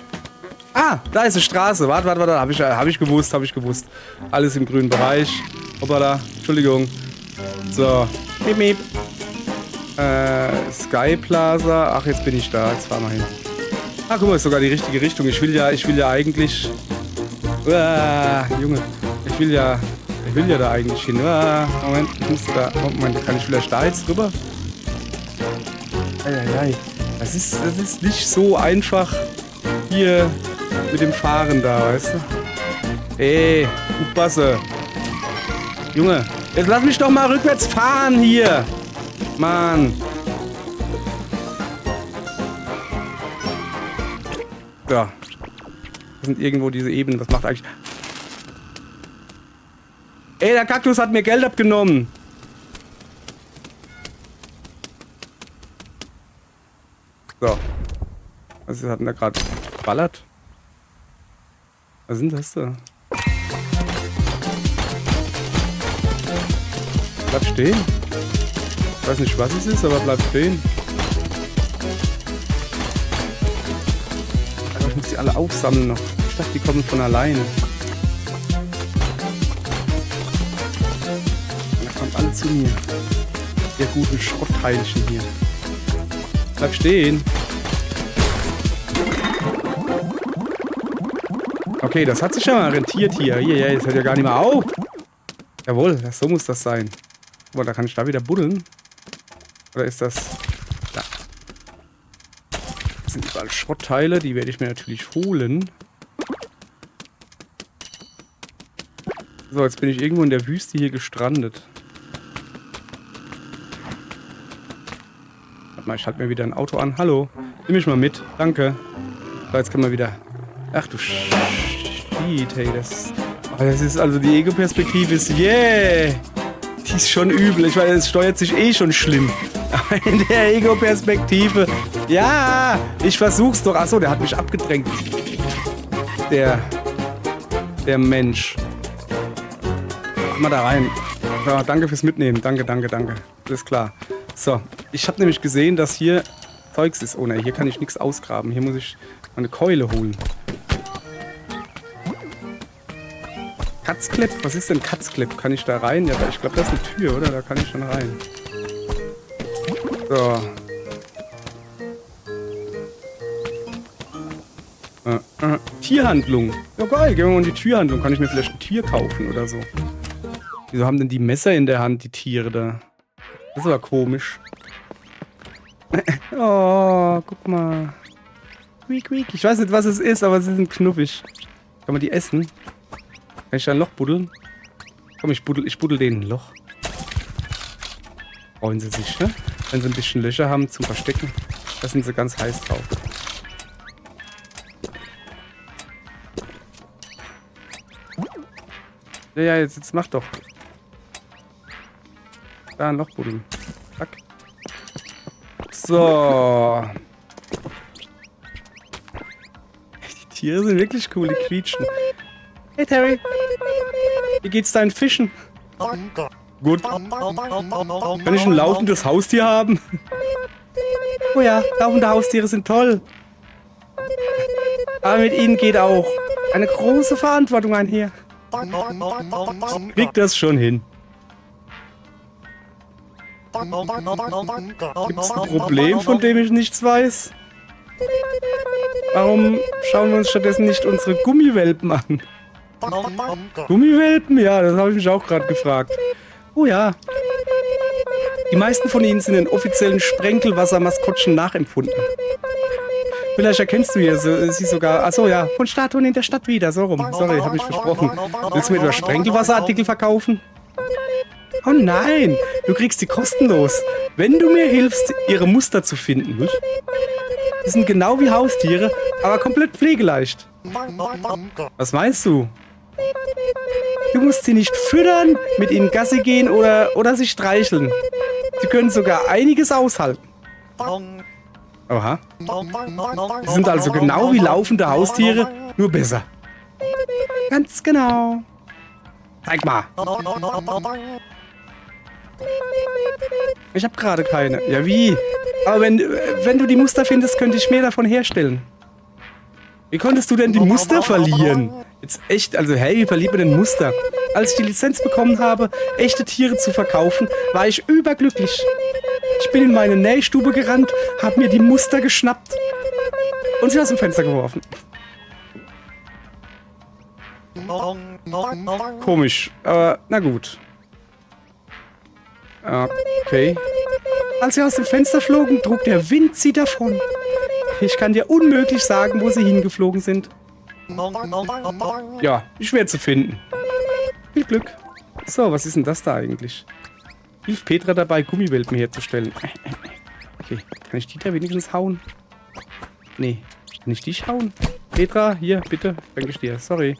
Ah, da ist eine Straße. Warte. Hab ich gewusst. Alles im grünen Bereich. Hoppala. Entschuldigung. So. Miep, miep. Sky Plaza. Ach, jetzt bin ich da. Jetzt fahren wir hin. Ah, guck mal, ist sogar die richtige Richtung. Ich will ja eigentlich... Junge. Ich will ja da eigentlich hin. Moment, ich muss da... Moment, kann ich vielleicht da jetzt rüber? Eieiei. Das ist nicht so einfach hier mit dem Fahren da, weißt du? Ey, aufpasse. Junge, jetzt lass mich doch mal rückwärts fahren hier. Mann. So. Das sind irgendwo diese Ebenen. Was macht eigentlich... Ey, der Kaktus hat mir Geld abgenommen. So. Was hat denn da gerade geballert? Was sind das da? Bleib stehen. Ich weiß nicht, was es ist, aber bleib stehen. Aber ich muss die alle aufsammeln noch. Ich dachte, die kommen von alleine. Da kommen alle zu mir. Ihr guten Schrottteilchen hier. Bleib stehen. Okay, das hat sich ja mal rentiert hier. Hier, jetzt hört ja gar nicht mehr auf. Jawohl, so muss das sein. Boah, da kann ich da wieder buddeln. Oder ist das... Ja. Das sind überall Schrottteile, die werde ich mir natürlich holen. So, jetzt bin ich irgendwo in der Wüste hier gestrandet. Warte mal, ich halte mir wieder ein Auto an. Hallo, nimm mich mal mit. Danke. So, jetzt können wir wieder... Ach du Shit, hey, das ist also die Ego-Perspektive ist, yeah! Die ist schon übel. Ich weiß, es steuert sich eh schon schlimm. Aber in der Ego-Perspektive, ja, ich versuch's doch. Achso, der hat mich abgedrängt. Der Mensch. Mach mal da rein. Ja, danke fürs Mitnehmen. Danke. Alles klar. So, ich habe nämlich gesehen, dass hier Zeugs ist. Oh ne, hier kann ich nichts ausgraben. Hier muss ich meine Keule holen. Katzklepp? Was ist denn Katzklepp? Kann ich da rein? Ja, ich glaube, das ist eine Tür, oder? Da kann ich schon rein. So. Tierhandlung. Ja geil, gehen wir mal in die Tierhandlung. Kann ich mir vielleicht ein Tier kaufen oder so? Wieso haben denn die Messer in der Hand, die Tiere da? Das ist aber komisch. Oh, guck mal. Quiek, quiek. Ich weiß nicht, was es ist, aber sie sind knuffig. Kann man die essen? Kann ich da ein Loch buddeln? Komm, ich buddel denen ein Loch. Freuen sie sich, ne? Wenn sie ein bisschen Löcher haben zum Verstecken. Da sind sie ganz heiß drauf. Ja, jetzt mach doch. Da ein Loch buddeln. Zack. So. Die Tiere sind wirklich cool, die quietschen. Hey Terry, wie geht's deinen Fischen? Gut. Kann ich ein laufendes Haustier haben? Oh ja, laufende Haustiere sind toll. Aber mit ihnen geht auch eine große Verantwortung einher. Kriegt das schon hin. Gibt's ein Problem, von dem ich nichts weiß? Warum schauen wir uns stattdessen nicht unsere Gummiwelpen an? Gummiwelpen? Ja, das habe ich mich auch gerade gefragt. Oh ja. Die meisten von ihnen sind in offiziellen Sprenkelwasser-Maskottchen nachempfunden. Vielleicht erkennst du hier sie sogar... Achso, ja, von Statuen in der Stadt wieder. So rum. Sorry, habe ich versprochen. Willst du mir etwa Sprenkelwasserartikel verkaufen? Oh nein, du kriegst die kostenlos. Wenn du mir hilfst, ihre Muster zu finden. Die sind genau wie Haustiere, aber komplett pflegeleicht. Was meinst du? Du musst sie nicht füttern, mit ihnen Gassi gehen oder sie streicheln. Sie können sogar einiges aushalten. Oha. Sie sind also genau wie laufende Haustiere, nur besser. Ganz genau. Zeig mal. Ich habe gerade keine. Ja, wie? Aber wenn du die Muster findest, könnte ich mehr davon herstellen. Wie konntest du denn die Muster verlieren? Jetzt echt, also hey, wie verliert man denn Muster? Als ich die Lizenz bekommen habe, echte Tiere zu verkaufen, war ich überglücklich. Ich bin in meine Nähstube gerannt, habe mir die Muster geschnappt und sie aus dem Fenster geworfen. Komisch, aber na gut. Okay. Als sie aus dem Fenster flogen, trug der Wind sie davon. Ich kann dir unmöglich sagen, wo sie hingeflogen sind. Ja, schwer zu finden. Viel Glück. So, was ist denn das da eigentlich? Hilf Petra dabei, Gummiwelpen herzustellen. Okay, kann ich die da wenigstens hauen? Nee, kann ich dich hauen? Petra, hier, bitte. Danke ich dir, sorry.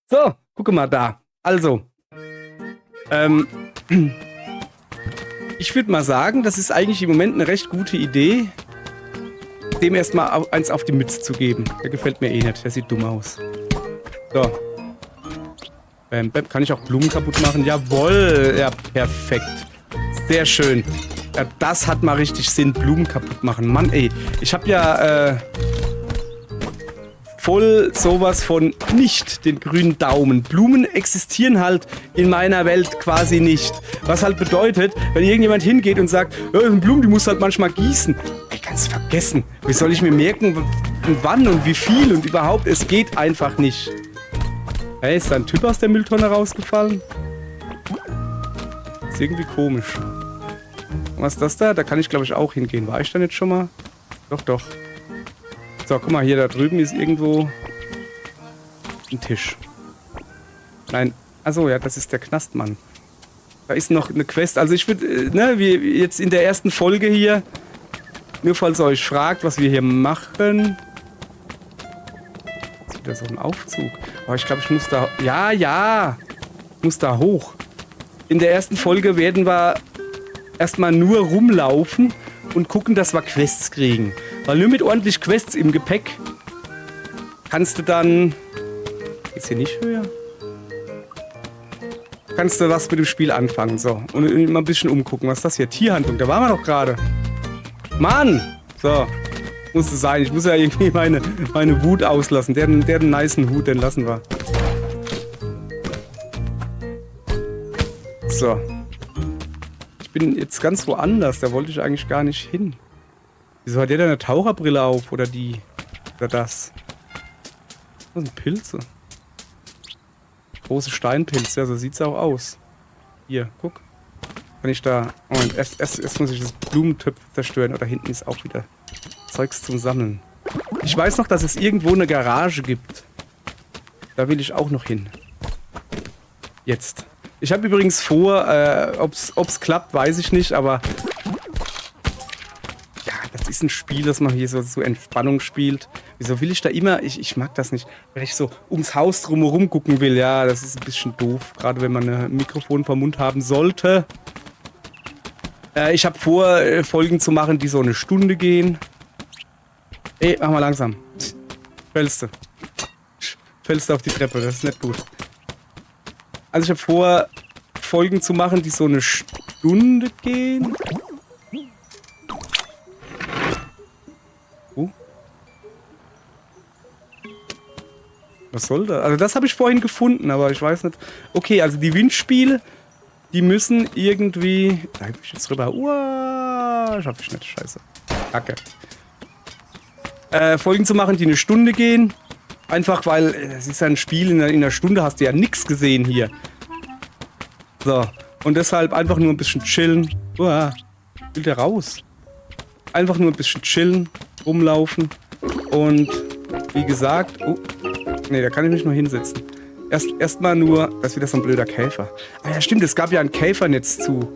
So, gucke mal da. Also, ich würde mal sagen, das ist eigentlich im Moment eine recht gute Idee, dem erstmal eins auf die Mütze zu geben. Der gefällt mir eh nicht. Der sieht dumm aus. So. Bam, bam. Kann ich auch Blumen kaputt machen? Jawohl. Ja, perfekt. Sehr schön. Ja, das hat mal richtig Sinn. Blumen kaputt machen. Mann, ey. Ich habe ja, voll sowas von nicht den grünen Daumen. Blumen existieren halt in meiner Welt quasi nicht. Was halt bedeutet, wenn irgendjemand hingeht und sagt, Blumen, die musst du halt manchmal gießen. Ey, kannst du vergessen. Wie soll ich mir merken, wann und wie viel und überhaupt? Es geht einfach nicht. Hey, ist da ein Typ aus der Mülltonne rausgefallen? Ist irgendwie komisch. Was ist das da? Da kann ich, glaube ich, auch hingehen. War ich da nicht schon mal? Doch, doch. So, guck mal, hier da drüben ist irgendwo ein Tisch. Nein, achso, ja, das ist der Knastmann. Da ist noch eine Quest. Also ich würde, ne, wie jetzt in der ersten Folge hier, nur falls ihr euch fragt, was wir hier machen. Jetzt wieder so ein Aufzug. Aber ich glaube, ich muss da, ja, ich muss da hoch. In der ersten Folge werden wir erstmal nur rumlaufen und gucken, dass wir Quests kriegen. Weil nur mit ordentlich Quests im Gepäck kannst du dann... Ist hier nicht höher? Kannst du was mit dem Spiel anfangen. So, und mal ein bisschen umgucken. Was ist das hier? Tierhandlung, da waren wir doch gerade. Mann! So, musste sein. Ich muss ja irgendwie meine Wut auslassen. Der hat einen nicen Hut, den lassen wir. So. Ich bin jetzt ganz woanders. Da wollte ich eigentlich gar nicht hin. Wieso hat der da eine Taucherbrille auf? Oder die? Oder das? Das sind Pilze. Große Steinpilze. Ja, so sieht's auch aus. Hier, guck. Kann ich da... Moment, erst muss ich das Blumentöpf zerstören. Oder hinten ist auch wieder Zeugs zum Sammeln. Ich weiß noch, dass es irgendwo eine Garage gibt. Da will ich auch noch hin. Jetzt. Ich habe übrigens vor, ob's klappt, weiß ich nicht, aber... Das ist ein Spiel, das man hier so Entspannung spielt. Wieso will ich da immer... Ich mag das nicht. Wenn ich so ums Haus drumherum gucken will, ja, das ist ein bisschen doof. Gerade wenn man ein Mikrofon vom Mund haben sollte. Ich habe vor, Folgen zu machen, die so eine Stunde gehen. Ey, mach mal langsam. Fällst du. Fällst du auf die Treppe, das ist nicht gut. Also ich habe vor, Folgen zu machen, die so eine Stunde gehen. Was soll das? Also das habe ich vorhin gefunden, aber ich weiß nicht. Okay, also die Windspiele, die müssen irgendwie... Da bin ich jetzt drüber. Uah, schaff ich nicht. Scheiße. Kacke. Folgen zu machen, die eine Stunde gehen. Einfach, weil es ist ja ein Spiel, in einer Stunde hast du ja nichts gesehen hier. So. Und deshalb einfach nur ein bisschen chillen. Uah, will der raus? Einfach nur ein bisschen chillen, rumlaufen. Und wie gesagt... Oh. Ne, da kann ich mich nur hinsetzen. Erstmal nur... Das ist wieder so ein blöder Käfer. Ah ja, stimmt, es gab ja ein Käfernetz zu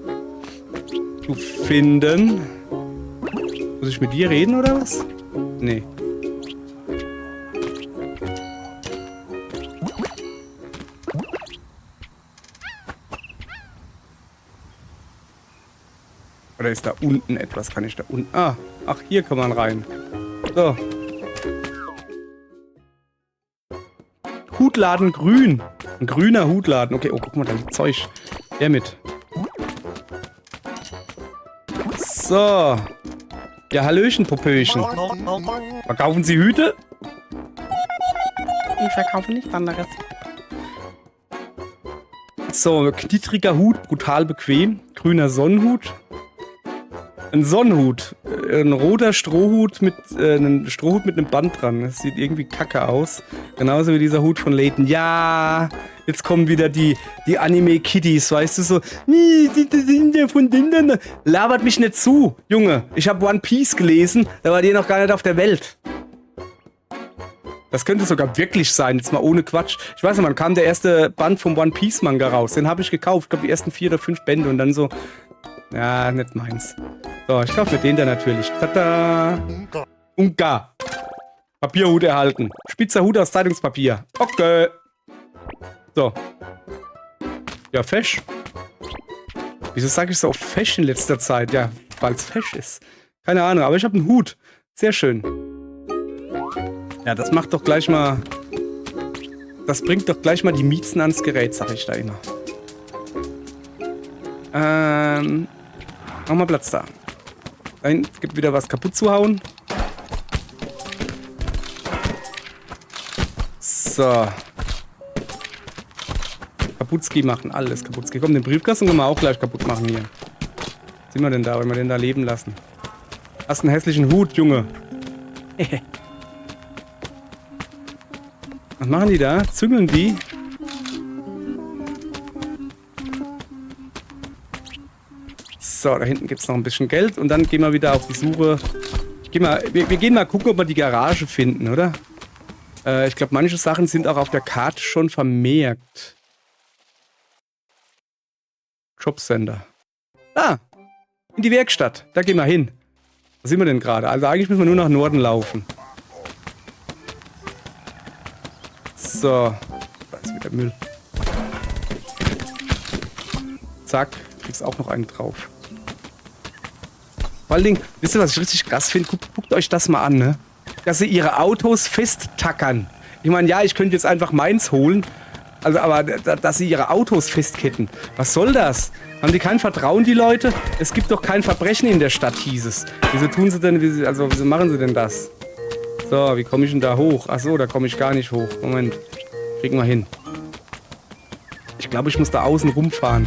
finden. Muss ich mit dir reden, oder was? Nee. Oder ist da unten etwas? Kann ich da unten... Ah, ach, hier kann man rein. So. Hutladen grün. Ein grüner Hutladen. Okay, oh, guck mal, da liegt Zeug. Der mit. So. Ja, Hallöchen, Popöchen. Verkaufen Sie Hüte? Ich verkaufe nichts anderes. So, knittriger Hut, brutal bequem. Grüner Sonnenhut. Ein Sonnenhut. Ein roter Strohhut mit einem Band dran. Das sieht irgendwie kacke aus. Genauso wie dieser Hut von Layton. Ja, jetzt kommen wieder die Anime-Kiddies, weißt du, so. Labert mich nicht zu, Junge. Ich habe One Piece gelesen, da war die noch gar nicht auf der Welt. Das könnte sogar wirklich sein, jetzt mal ohne Quatsch. Ich weiß nicht, wann kam der erste Band vom One Piece Manga raus. Den habe ich gekauft. Ich glaube, die ersten 4 oder 5 Bände und dann so. Ja, nicht meins. So, ich kaufe mir den da natürlich. Tada! Unga! Papierhut erhalten. Spitzer Hut aus Zeitungspapier. Okay. So. Ja, fesch. Wieso sage ich so auf fesch in letzter Zeit? Ja, weil es fesch ist. Keine Ahnung, aber ich habe einen Hut. Sehr schön. Ja, das macht doch gleich mal... Das bringt doch gleich mal die Miezen ans Gerät, sag ich da immer. Mach mal Platz da. Nein, es gibt wieder was kaputt zu hauen. So. Kaputski machen, alles Kaputski. Komm, den Briefkasten können wir auch gleich kaputt machen hier. Was sind wir denn da, wenn wir den da leben lassen? Hast einen hässlichen Hut, Junge. Was machen die da? Züngeln die? So, da hinten gibt es noch ein bisschen Geld und dann gehen wir wieder auf die Suche. Wir gehen mal gucken, ob wir die Garage finden, oder? Ich glaube, manche Sachen sind auch auf der Karte schon vermerkt. Jobcenter. Ah, in die Werkstatt. Da gehen wir hin. Wo sind wir denn gerade? Also eigentlich müssen wir nur nach Norden laufen. So. Da ist wieder Müll. Zack. Kriegst auch noch einen drauf. Vor allen Dingen, wisst ihr, was ich richtig krass finde? Guckt euch das mal an, ne? Dass sie ihre Autos festtackern. Ich meine, ja, ich könnte jetzt einfach meins holen. Also, aber dass sie ihre Autos festketten. Was soll das? Haben die kein Vertrauen, die Leute? Es gibt doch kein Verbrechen in der Stadt, hieß es. Wieso tun sie denn, wieso machen sie denn das? So, wie komme ich denn da hoch? Ach so, da komme ich gar nicht hoch. Moment. Kriegen wir hin. Ich glaube, ich muss da außen rumfahren.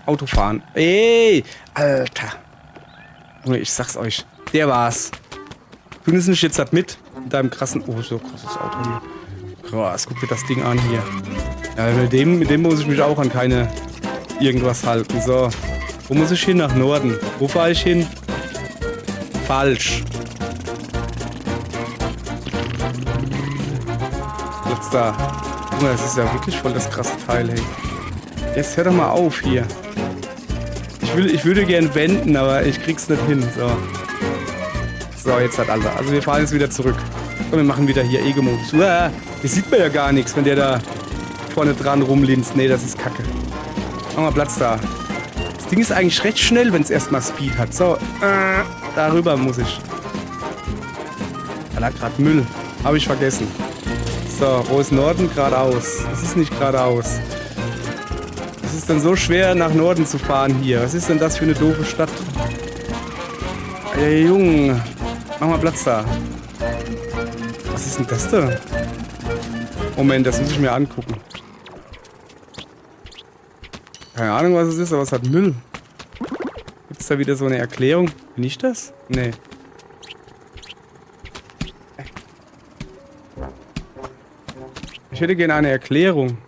Auto fahren. Ey, Alter. Ich sag's euch. Der war's. Du nimmst mich jetzt halt mit deinem krassen... Oh, so krasses Auto hier. Krass, guck dir das Ding an hier. Ja, mit dem muss ich mich auch an keine irgendwas halten. So, wo muss ich hin? Nach Norden. Wo fahre ich hin? Falsch. Jetzt da. Guck mal, das ist ja wirklich voll das krasse Teil, hey. Jetzt hör doch mal auf hier. Ich würde gern wenden, aber ich krieg's nicht hin. So. So, jetzt hat Alter. Also wir fahren jetzt wieder zurück. Und wir machen wieder hier Ego-Modus. Hier sieht man ja gar nichts, wenn der da vorne dran rumlinst. Nee, das ist Kacke. Machen wir Platz da. Das Ding ist eigentlich recht schnell, wenn es erstmal Speed hat. So, darüber muss ich. Alter, gerade Müll. Habe ich vergessen. So, wo ist Norden? Geradeaus. Das ist nicht geradeaus. Es ist dann so schwer, nach Norden zu fahren hier. Was ist denn das für eine doofe Stadt? Ey, Junge. Mach mal Platz da. Was ist denn das da? Moment, das muss ich mir angucken. Keine Ahnung, was es ist, aber es hat Müll. Gibt es da wieder so eine Erklärung? Bin ich das? Nee. Ich hätte gerne eine Erklärung.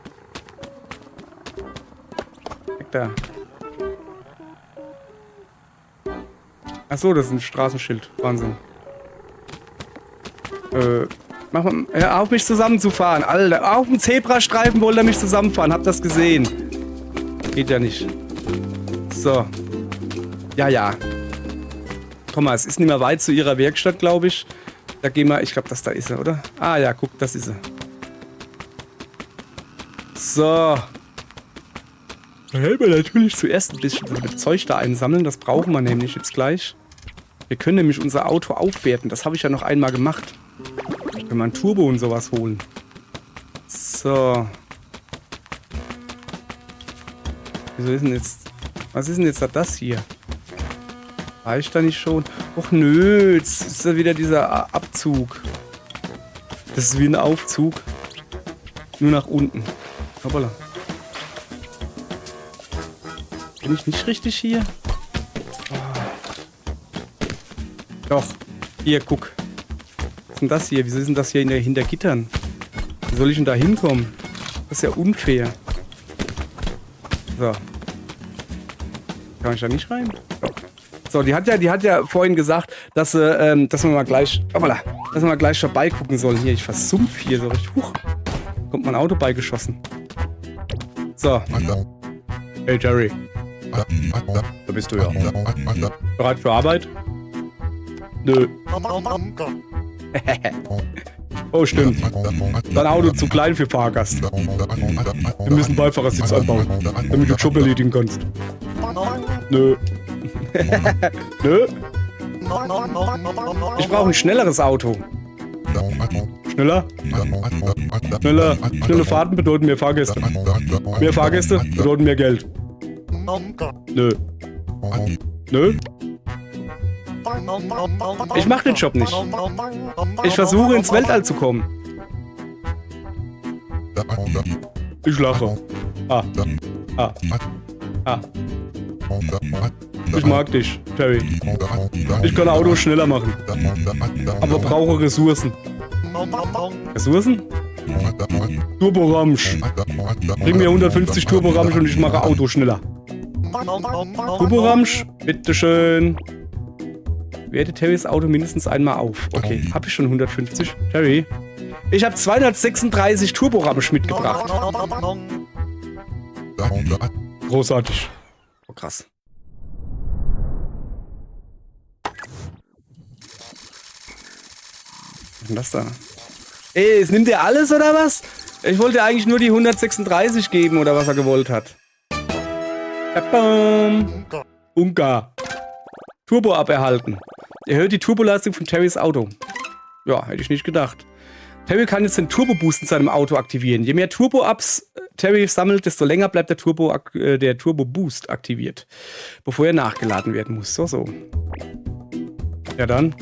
Da. Achso, das ist ein Straßenschild. Wahnsinn. Mach mal, hör auf, mich zusammenzufahren. Alter, auf dem Zebrastreifen wollte er mich zusammenfahren. Habt das gesehen? Geht ja nicht. So. Ja, ja. Komm mal, es ist nicht mehr weit zu ihrer Werkstatt, glaube ich. Da gehen wir, ich glaube, das da ist er, oder? Ah ja, guck, das ist er. So. Dann hätten wir natürlich zuerst ein bisschen das Zeug da einsammeln. Das brauchen wir nämlich jetzt gleich. Wir können nämlich unser Auto aufwerten. Das habe ich ja noch einmal gemacht. Können wir ein Turbo und sowas holen. So. Wieso ist denn jetzt... Was ist denn jetzt das hier? Reicht da nicht schon? Och nö, jetzt ist da wieder dieser Abzug. Das ist wie ein Aufzug. Nur nach unten. Hoppala. Bin ich nicht richtig hier? Oh. Doch. Hier, guck. Was ist denn das hier? Wieso ist denn das hier hinter Gittern? Wie soll ich denn da hinkommen? Das ist ja unfair. So. Kann ich da nicht rein? Doch. So, die hat ja vorhin gesagt, dass wir mal gleich, dass wir mal gleich vorbeigucken sollen. Hier, ich versumpf hier so richtig. Huch. Kommt mein Auto beigeschossen. So. Hey Jerry. Da bist du ja. Bereit für Arbeit? Nö. Oh, stimmt. Dein Auto zu klein für Fahrgast. Wir müssen Beifahrersitz einbauen, damit du Job erledigen kannst. Nö. Nö. Ich brauche ein schnelleres Auto. Schneller? Schneller. Schnelle Fahrten bedeuten mehr Fahrgäste. Mehr Fahrgäste bedeuten mehr Geld. Nö. Nö? Ich mach den Job nicht. Ich versuche ins Weltall zu kommen. Ich lache. Ah. Ah. Ah. Ich mag dich, Terry. Ich kann Autos schneller machen. Aber brauche Ressourcen. Ressourcen? Turboramsch. Bring mir 150 Turboramsch und ich mache Auto schneller. Turboramsch, bitteschön. Werte Terrys Auto mindestens einmal auf. Okay, habe ich schon 150. Terry. Ich habe 236 Turboramsch mitgebracht. Großartig. Oh, krass. Was ist denn das da? Ey, es nimmt er alles oder was? Ich wollte eigentlich nur die 136 geben oder was er gewollt hat. Ungar. Turbo aberhalten. Erhöht die Turboleistung von Terrys Auto. Ja, hätte ich nicht gedacht. Terry kann jetzt den Turbo-Boost in seinem Auto aktivieren. Je mehr Turbo-Ups Terry sammelt, desto länger bleibt der Turbo-Boost aktiviert. Bevor er nachgeladen werden muss. So. Ja dann.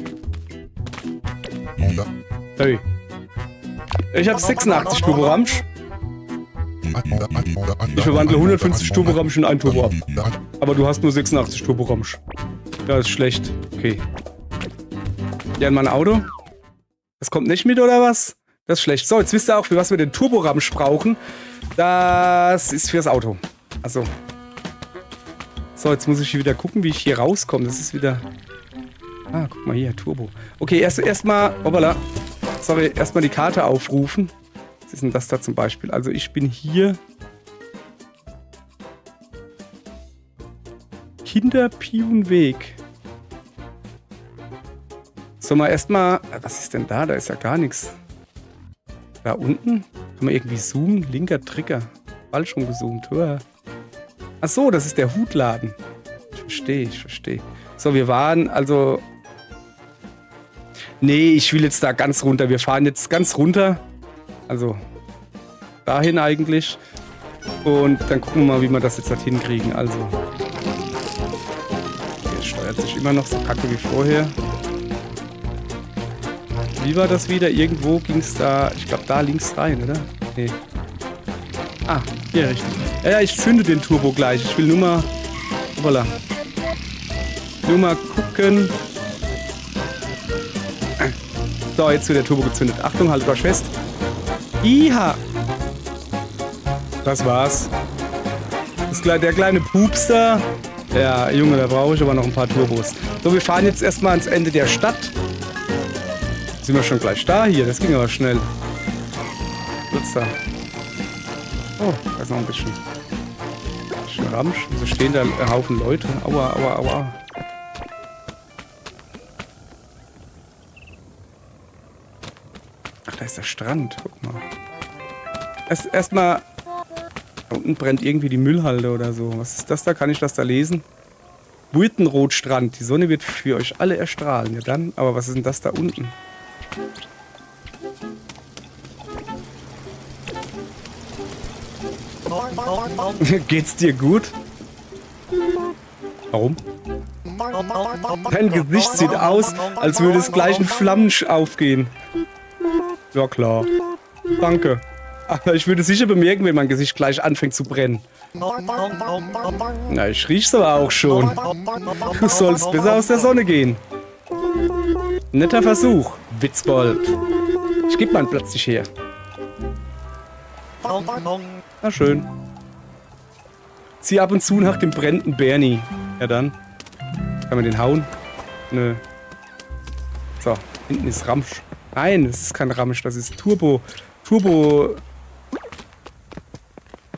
Terry. Ich habe 86 Turbo-Ramsch. Ich verwandle 150 Turbo-Ramsch in ein Turbo-Up. Aber du hast nur 86 Turbo-Ramsch. Das ist schlecht. Okay. Ja, in mein Auto? Das kommt nicht mit, oder was? Das ist schlecht. So, jetzt wisst ihr auch, für was wir den Turboramsch brauchen. Das ist fürs Auto. Also. So, jetzt muss ich wieder gucken, wie ich hier rauskomme. Das ist wieder... Ah, guck mal hier, Turbo. Okay, erstmal... Hoppala. Sorry, erstmal die Karte aufrufen. Was ist denn das da zum Beispiel? Also ich bin hier... Kinderpiunweg. So, mal erstmal... Was ist denn da? Da ist ja gar nichts. Da unten? Kann man irgendwie zoomen? Linker Trigger. Falsch rumgezoomt. Ach so, das ist der Hutladen. Ich verstehe. So, wir waren also... Nee, ich will jetzt da ganz runter. Wir fahren jetzt ganz runter. Also dahin eigentlich. Und dann gucken wir mal, wie wir das jetzt dorthin kriegen. Also... Hier steuert sich immer noch so kacke wie vorher. Wie war das wieder? Irgendwo ging es da, ich glaube da links rein, oder? Nee. Ah, hier richtig. Ja, ich zünde den Turbo gleich. Ich will nur mal... Hoppala. Nur mal gucken. So, jetzt wird der Turbo gezündet. Achtung, haltet euch fest. Iha! Das war's. Der kleine Pupster. Ja, Junge, da brauche ich aber noch ein paar Turbos. So, wir fahren jetzt erstmal ans Ende der Stadt. Sind wir schon gleich da hier? Das ging aber schnell. Wird's da? Oh, da ist noch ein bisschen Ramsch. So stehen da ein Haufen Leute. Aua, aua, aua. Ach, da ist der Strand. Guck mal. Erstmal. Da unten brennt irgendwie die Müllhalde oder so. Was ist das da? Kann ich das da lesen? Buitenrotstrand. Die Sonne wird für euch alle erstrahlen. Ja dann. Aber was ist denn das da unten? Geht's dir gut? Warum? Dein Gesicht sieht aus, als würde es gleich in Flammen aufgehen. Ja klar. Danke. Aber ich würde sicher bemerken, wenn mein Gesicht gleich anfängt zu brennen. Na, ich riech's aber auch schon. Du sollst besser aus der Sonne gehen. Netter Versuch, Witzbold. Ich geb meinen Platz nicht her. Na schön. Zieh ab und zu nach dem brennenden Bernie. Ja dann. Kann man den hauen? Nö. So, hinten ist Ramsch. Nein, das ist kein Ramsch, das ist Turbo.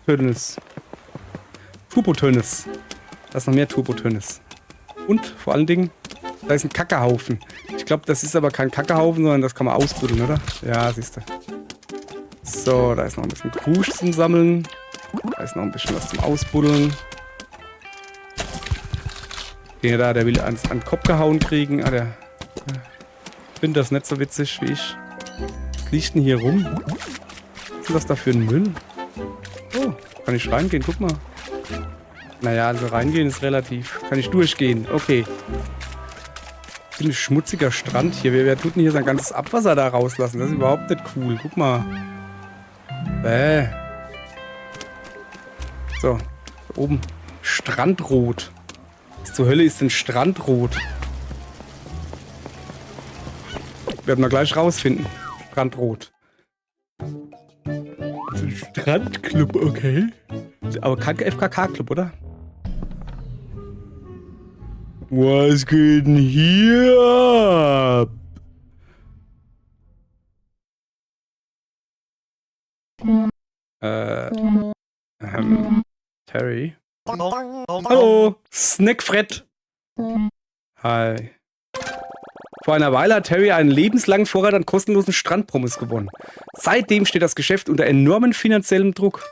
Tönnis. Turbo-Tönnis. Da ist noch mehr Turbo-Tönnis. Und vor allen Dingen, da ist ein Kackehaufen. Ich glaube, das ist aber kein Kackehaufen, sondern das kann man ausbuddeln, oder? Ja, siehst du. So, da ist noch ein bisschen Krusch zum Sammeln. Da ist noch ein bisschen was zum Ausbuddeln. Der will an den Kopf gehauen kriegen. Ich finde das nicht so witzig wie ich. Was liegt denn hier rum? Was ist denn das da für ein Müll? Oh, kann ich reingehen? Guck mal. Naja, also reingehen ist relativ. Kann ich durchgehen? Okay. Ziemlich schmutziger Strand hier. Wer tut denn hier sein ganzes Abwasser da rauslassen? Das ist überhaupt nicht cool. Guck mal. So. Da oben. Strandrot. Was zur Hölle ist denn Strandrot? Werden wir gleich rausfinden. Strandrot. Das ist ein Strandclub, okay. Aber kein FKK-Club, oder? Was geht denn hier ab? Terry? Hallo, Snackfred. Hi. Vor einer Weile hat Terry einen lebenslangen Vorrat an kostenlosen Strandpommes gewonnen. Seitdem steht das Geschäft unter enormem finanziellem Druck.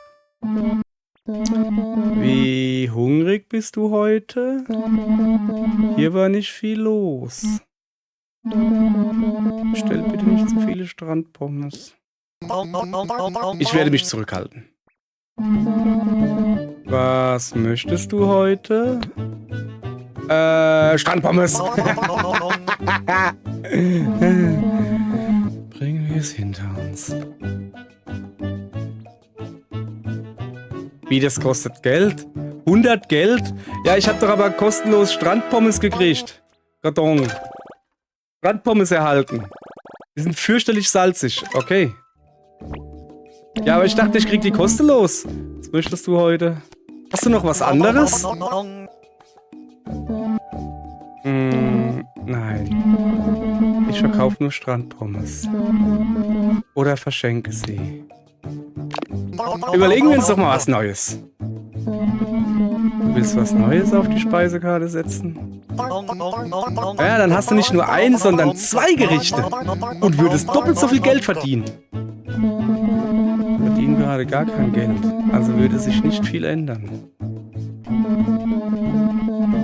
Wie hungrig bist du heute? Hier war nicht viel los. Bestell bitte nicht zu viele Strandpommes. Ich werde mich zurückhalten. Was möchtest du heute? Strandpommes. Bringen wir es hinter uns. Wie, das kostet Geld? 100 Geld? Ja, ich habe doch aber kostenlos Strandpommes gekriegt. Pardon. Strandpommes erhalten. Die sind fürchterlich salzig. Okay. Ja, aber ich dachte, ich krieg die kostenlos. Was möchtest du heute? Hast du noch was anderes? Nein. Ich verkaufe nur Strandpommes. Oder verschenke sie. Überlegen wir uns doch mal was Neues. Du willst was Neues auf die Speisekarte setzen? Ja, dann hast du nicht nur ein, sondern 2 Gerichte. Und würdest doppelt so viel Geld verdienen. Wir verdienen gerade gar kein Geld. Also würde sich nicht viel ändern.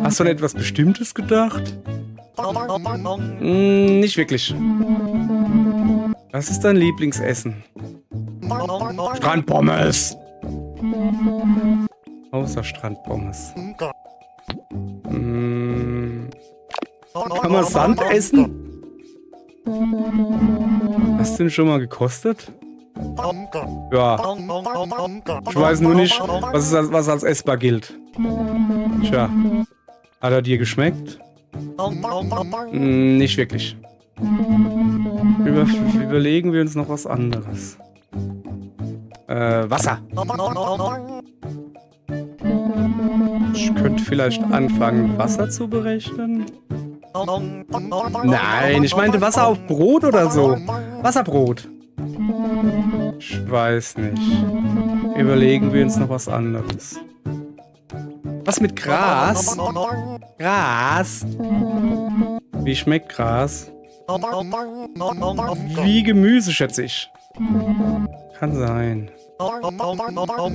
Hast du an etwas Bestimmtes gedacht? Nicht wirklich. Was ist dein Lieblingsessen? Strandpommes. Außer Strandpommes. Kann man Sand essen? Hast du den schon mal gekostet? Ja. Ich weiß nur nicht, was als essbar gilt. Tja. Hat er dir geschmeckt? Nicht wirklich. Überlegen wir uns noch was anderes. Wasser. Ich könnte vielleicht anfangen, Wasser zu berechnen. Nein, ich meinte Wasser auf Brot oder so. Wasserbrot. Ich weiß nicht. Überlegen wir uns noch was anderes. Was mit Gras? Gras? Wie schmeckt Gras? Wie Gemüse, schätze ich. Kann sein.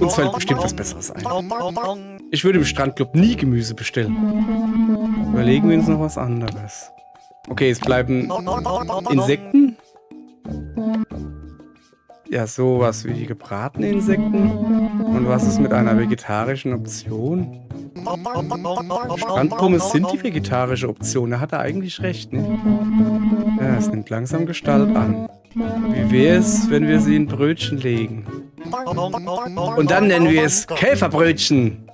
Uns fällt bestimmt was Besseres ein. Ich würde im Strandclub nie Gemüse bestellen. Überlegen wir uns noch was anderes. Okay, es bleiben Insekten. Ja, sowas wie gebratene Insekten. Und was ist mit einer vegetarischen Option? Strandpommes sind die vegetarische Option. Da hat er eigentlich recht, ne? Ja, es nimmt langsam Gestalt an. Wie wäre es, wenn wir sie in Brötchen legen? Und dann nennen wir es Käferbrötchen.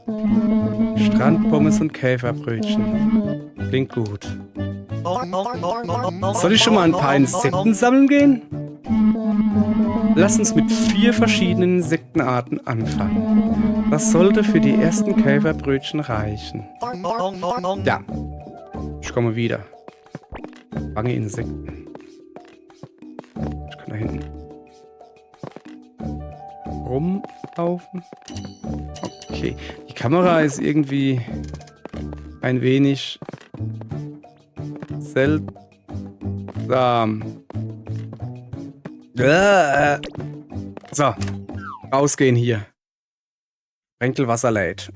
Strandpommes und Käferbrötchen. Klingt gut. Soll ich schon mal ein paar Insekten sammeln gehen? Lass uns mit 4 verschiedenen Insektenarten anfangen. Das sollte für die ersten Käferbrötchen reichen. Ja, ich komme wieder. Fange Insekten. Ich kann da hinten rumlaufen. Okay, die Kamera ist irgendwie ein wenig seltsam. So, rausgehen hier. Sprenkelwasser lädt.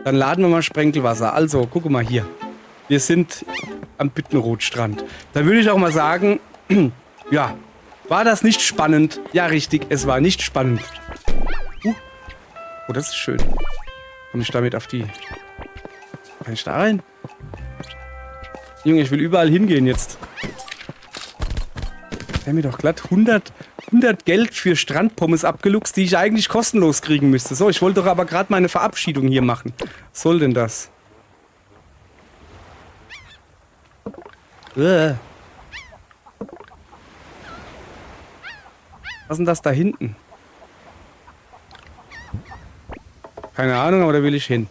Dann laden wir mal Sprenkelwasser. Also, guck mal hier. Wir sind am Büttenrotstrand. Dann würde ich auch mal sagen, ja, war das nicht spannend? Ja, richtig, es war nicht spannend. Oh, das ist schön. Komme ich damit auf die... Kann ich da rein? Junge, ich will überall hingehen jetzt. Der mir doch glatt 100 Geld für Strandpommes abgeluchst, die ich eigentlich kostenlos kriegen müsste. So, ich wollte doch aber gerade meine Verabschiedung hier machen. Was soll denn das? Was ist denn das da hinten? Keine Ahnung, aber da will ich hin.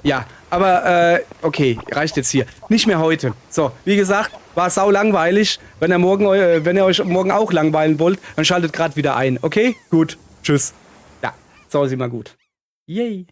Ja, aber, okay, reicht jetzt hier. Nicht mehr heute. So, wie gesagt, war sau langweilig. Wenn ihr euch morgen auch langweilen wollt, dann schaltet gerade wieder ein. Okay? Gut. Tschüss. Ja, so ist immer gut. Yay.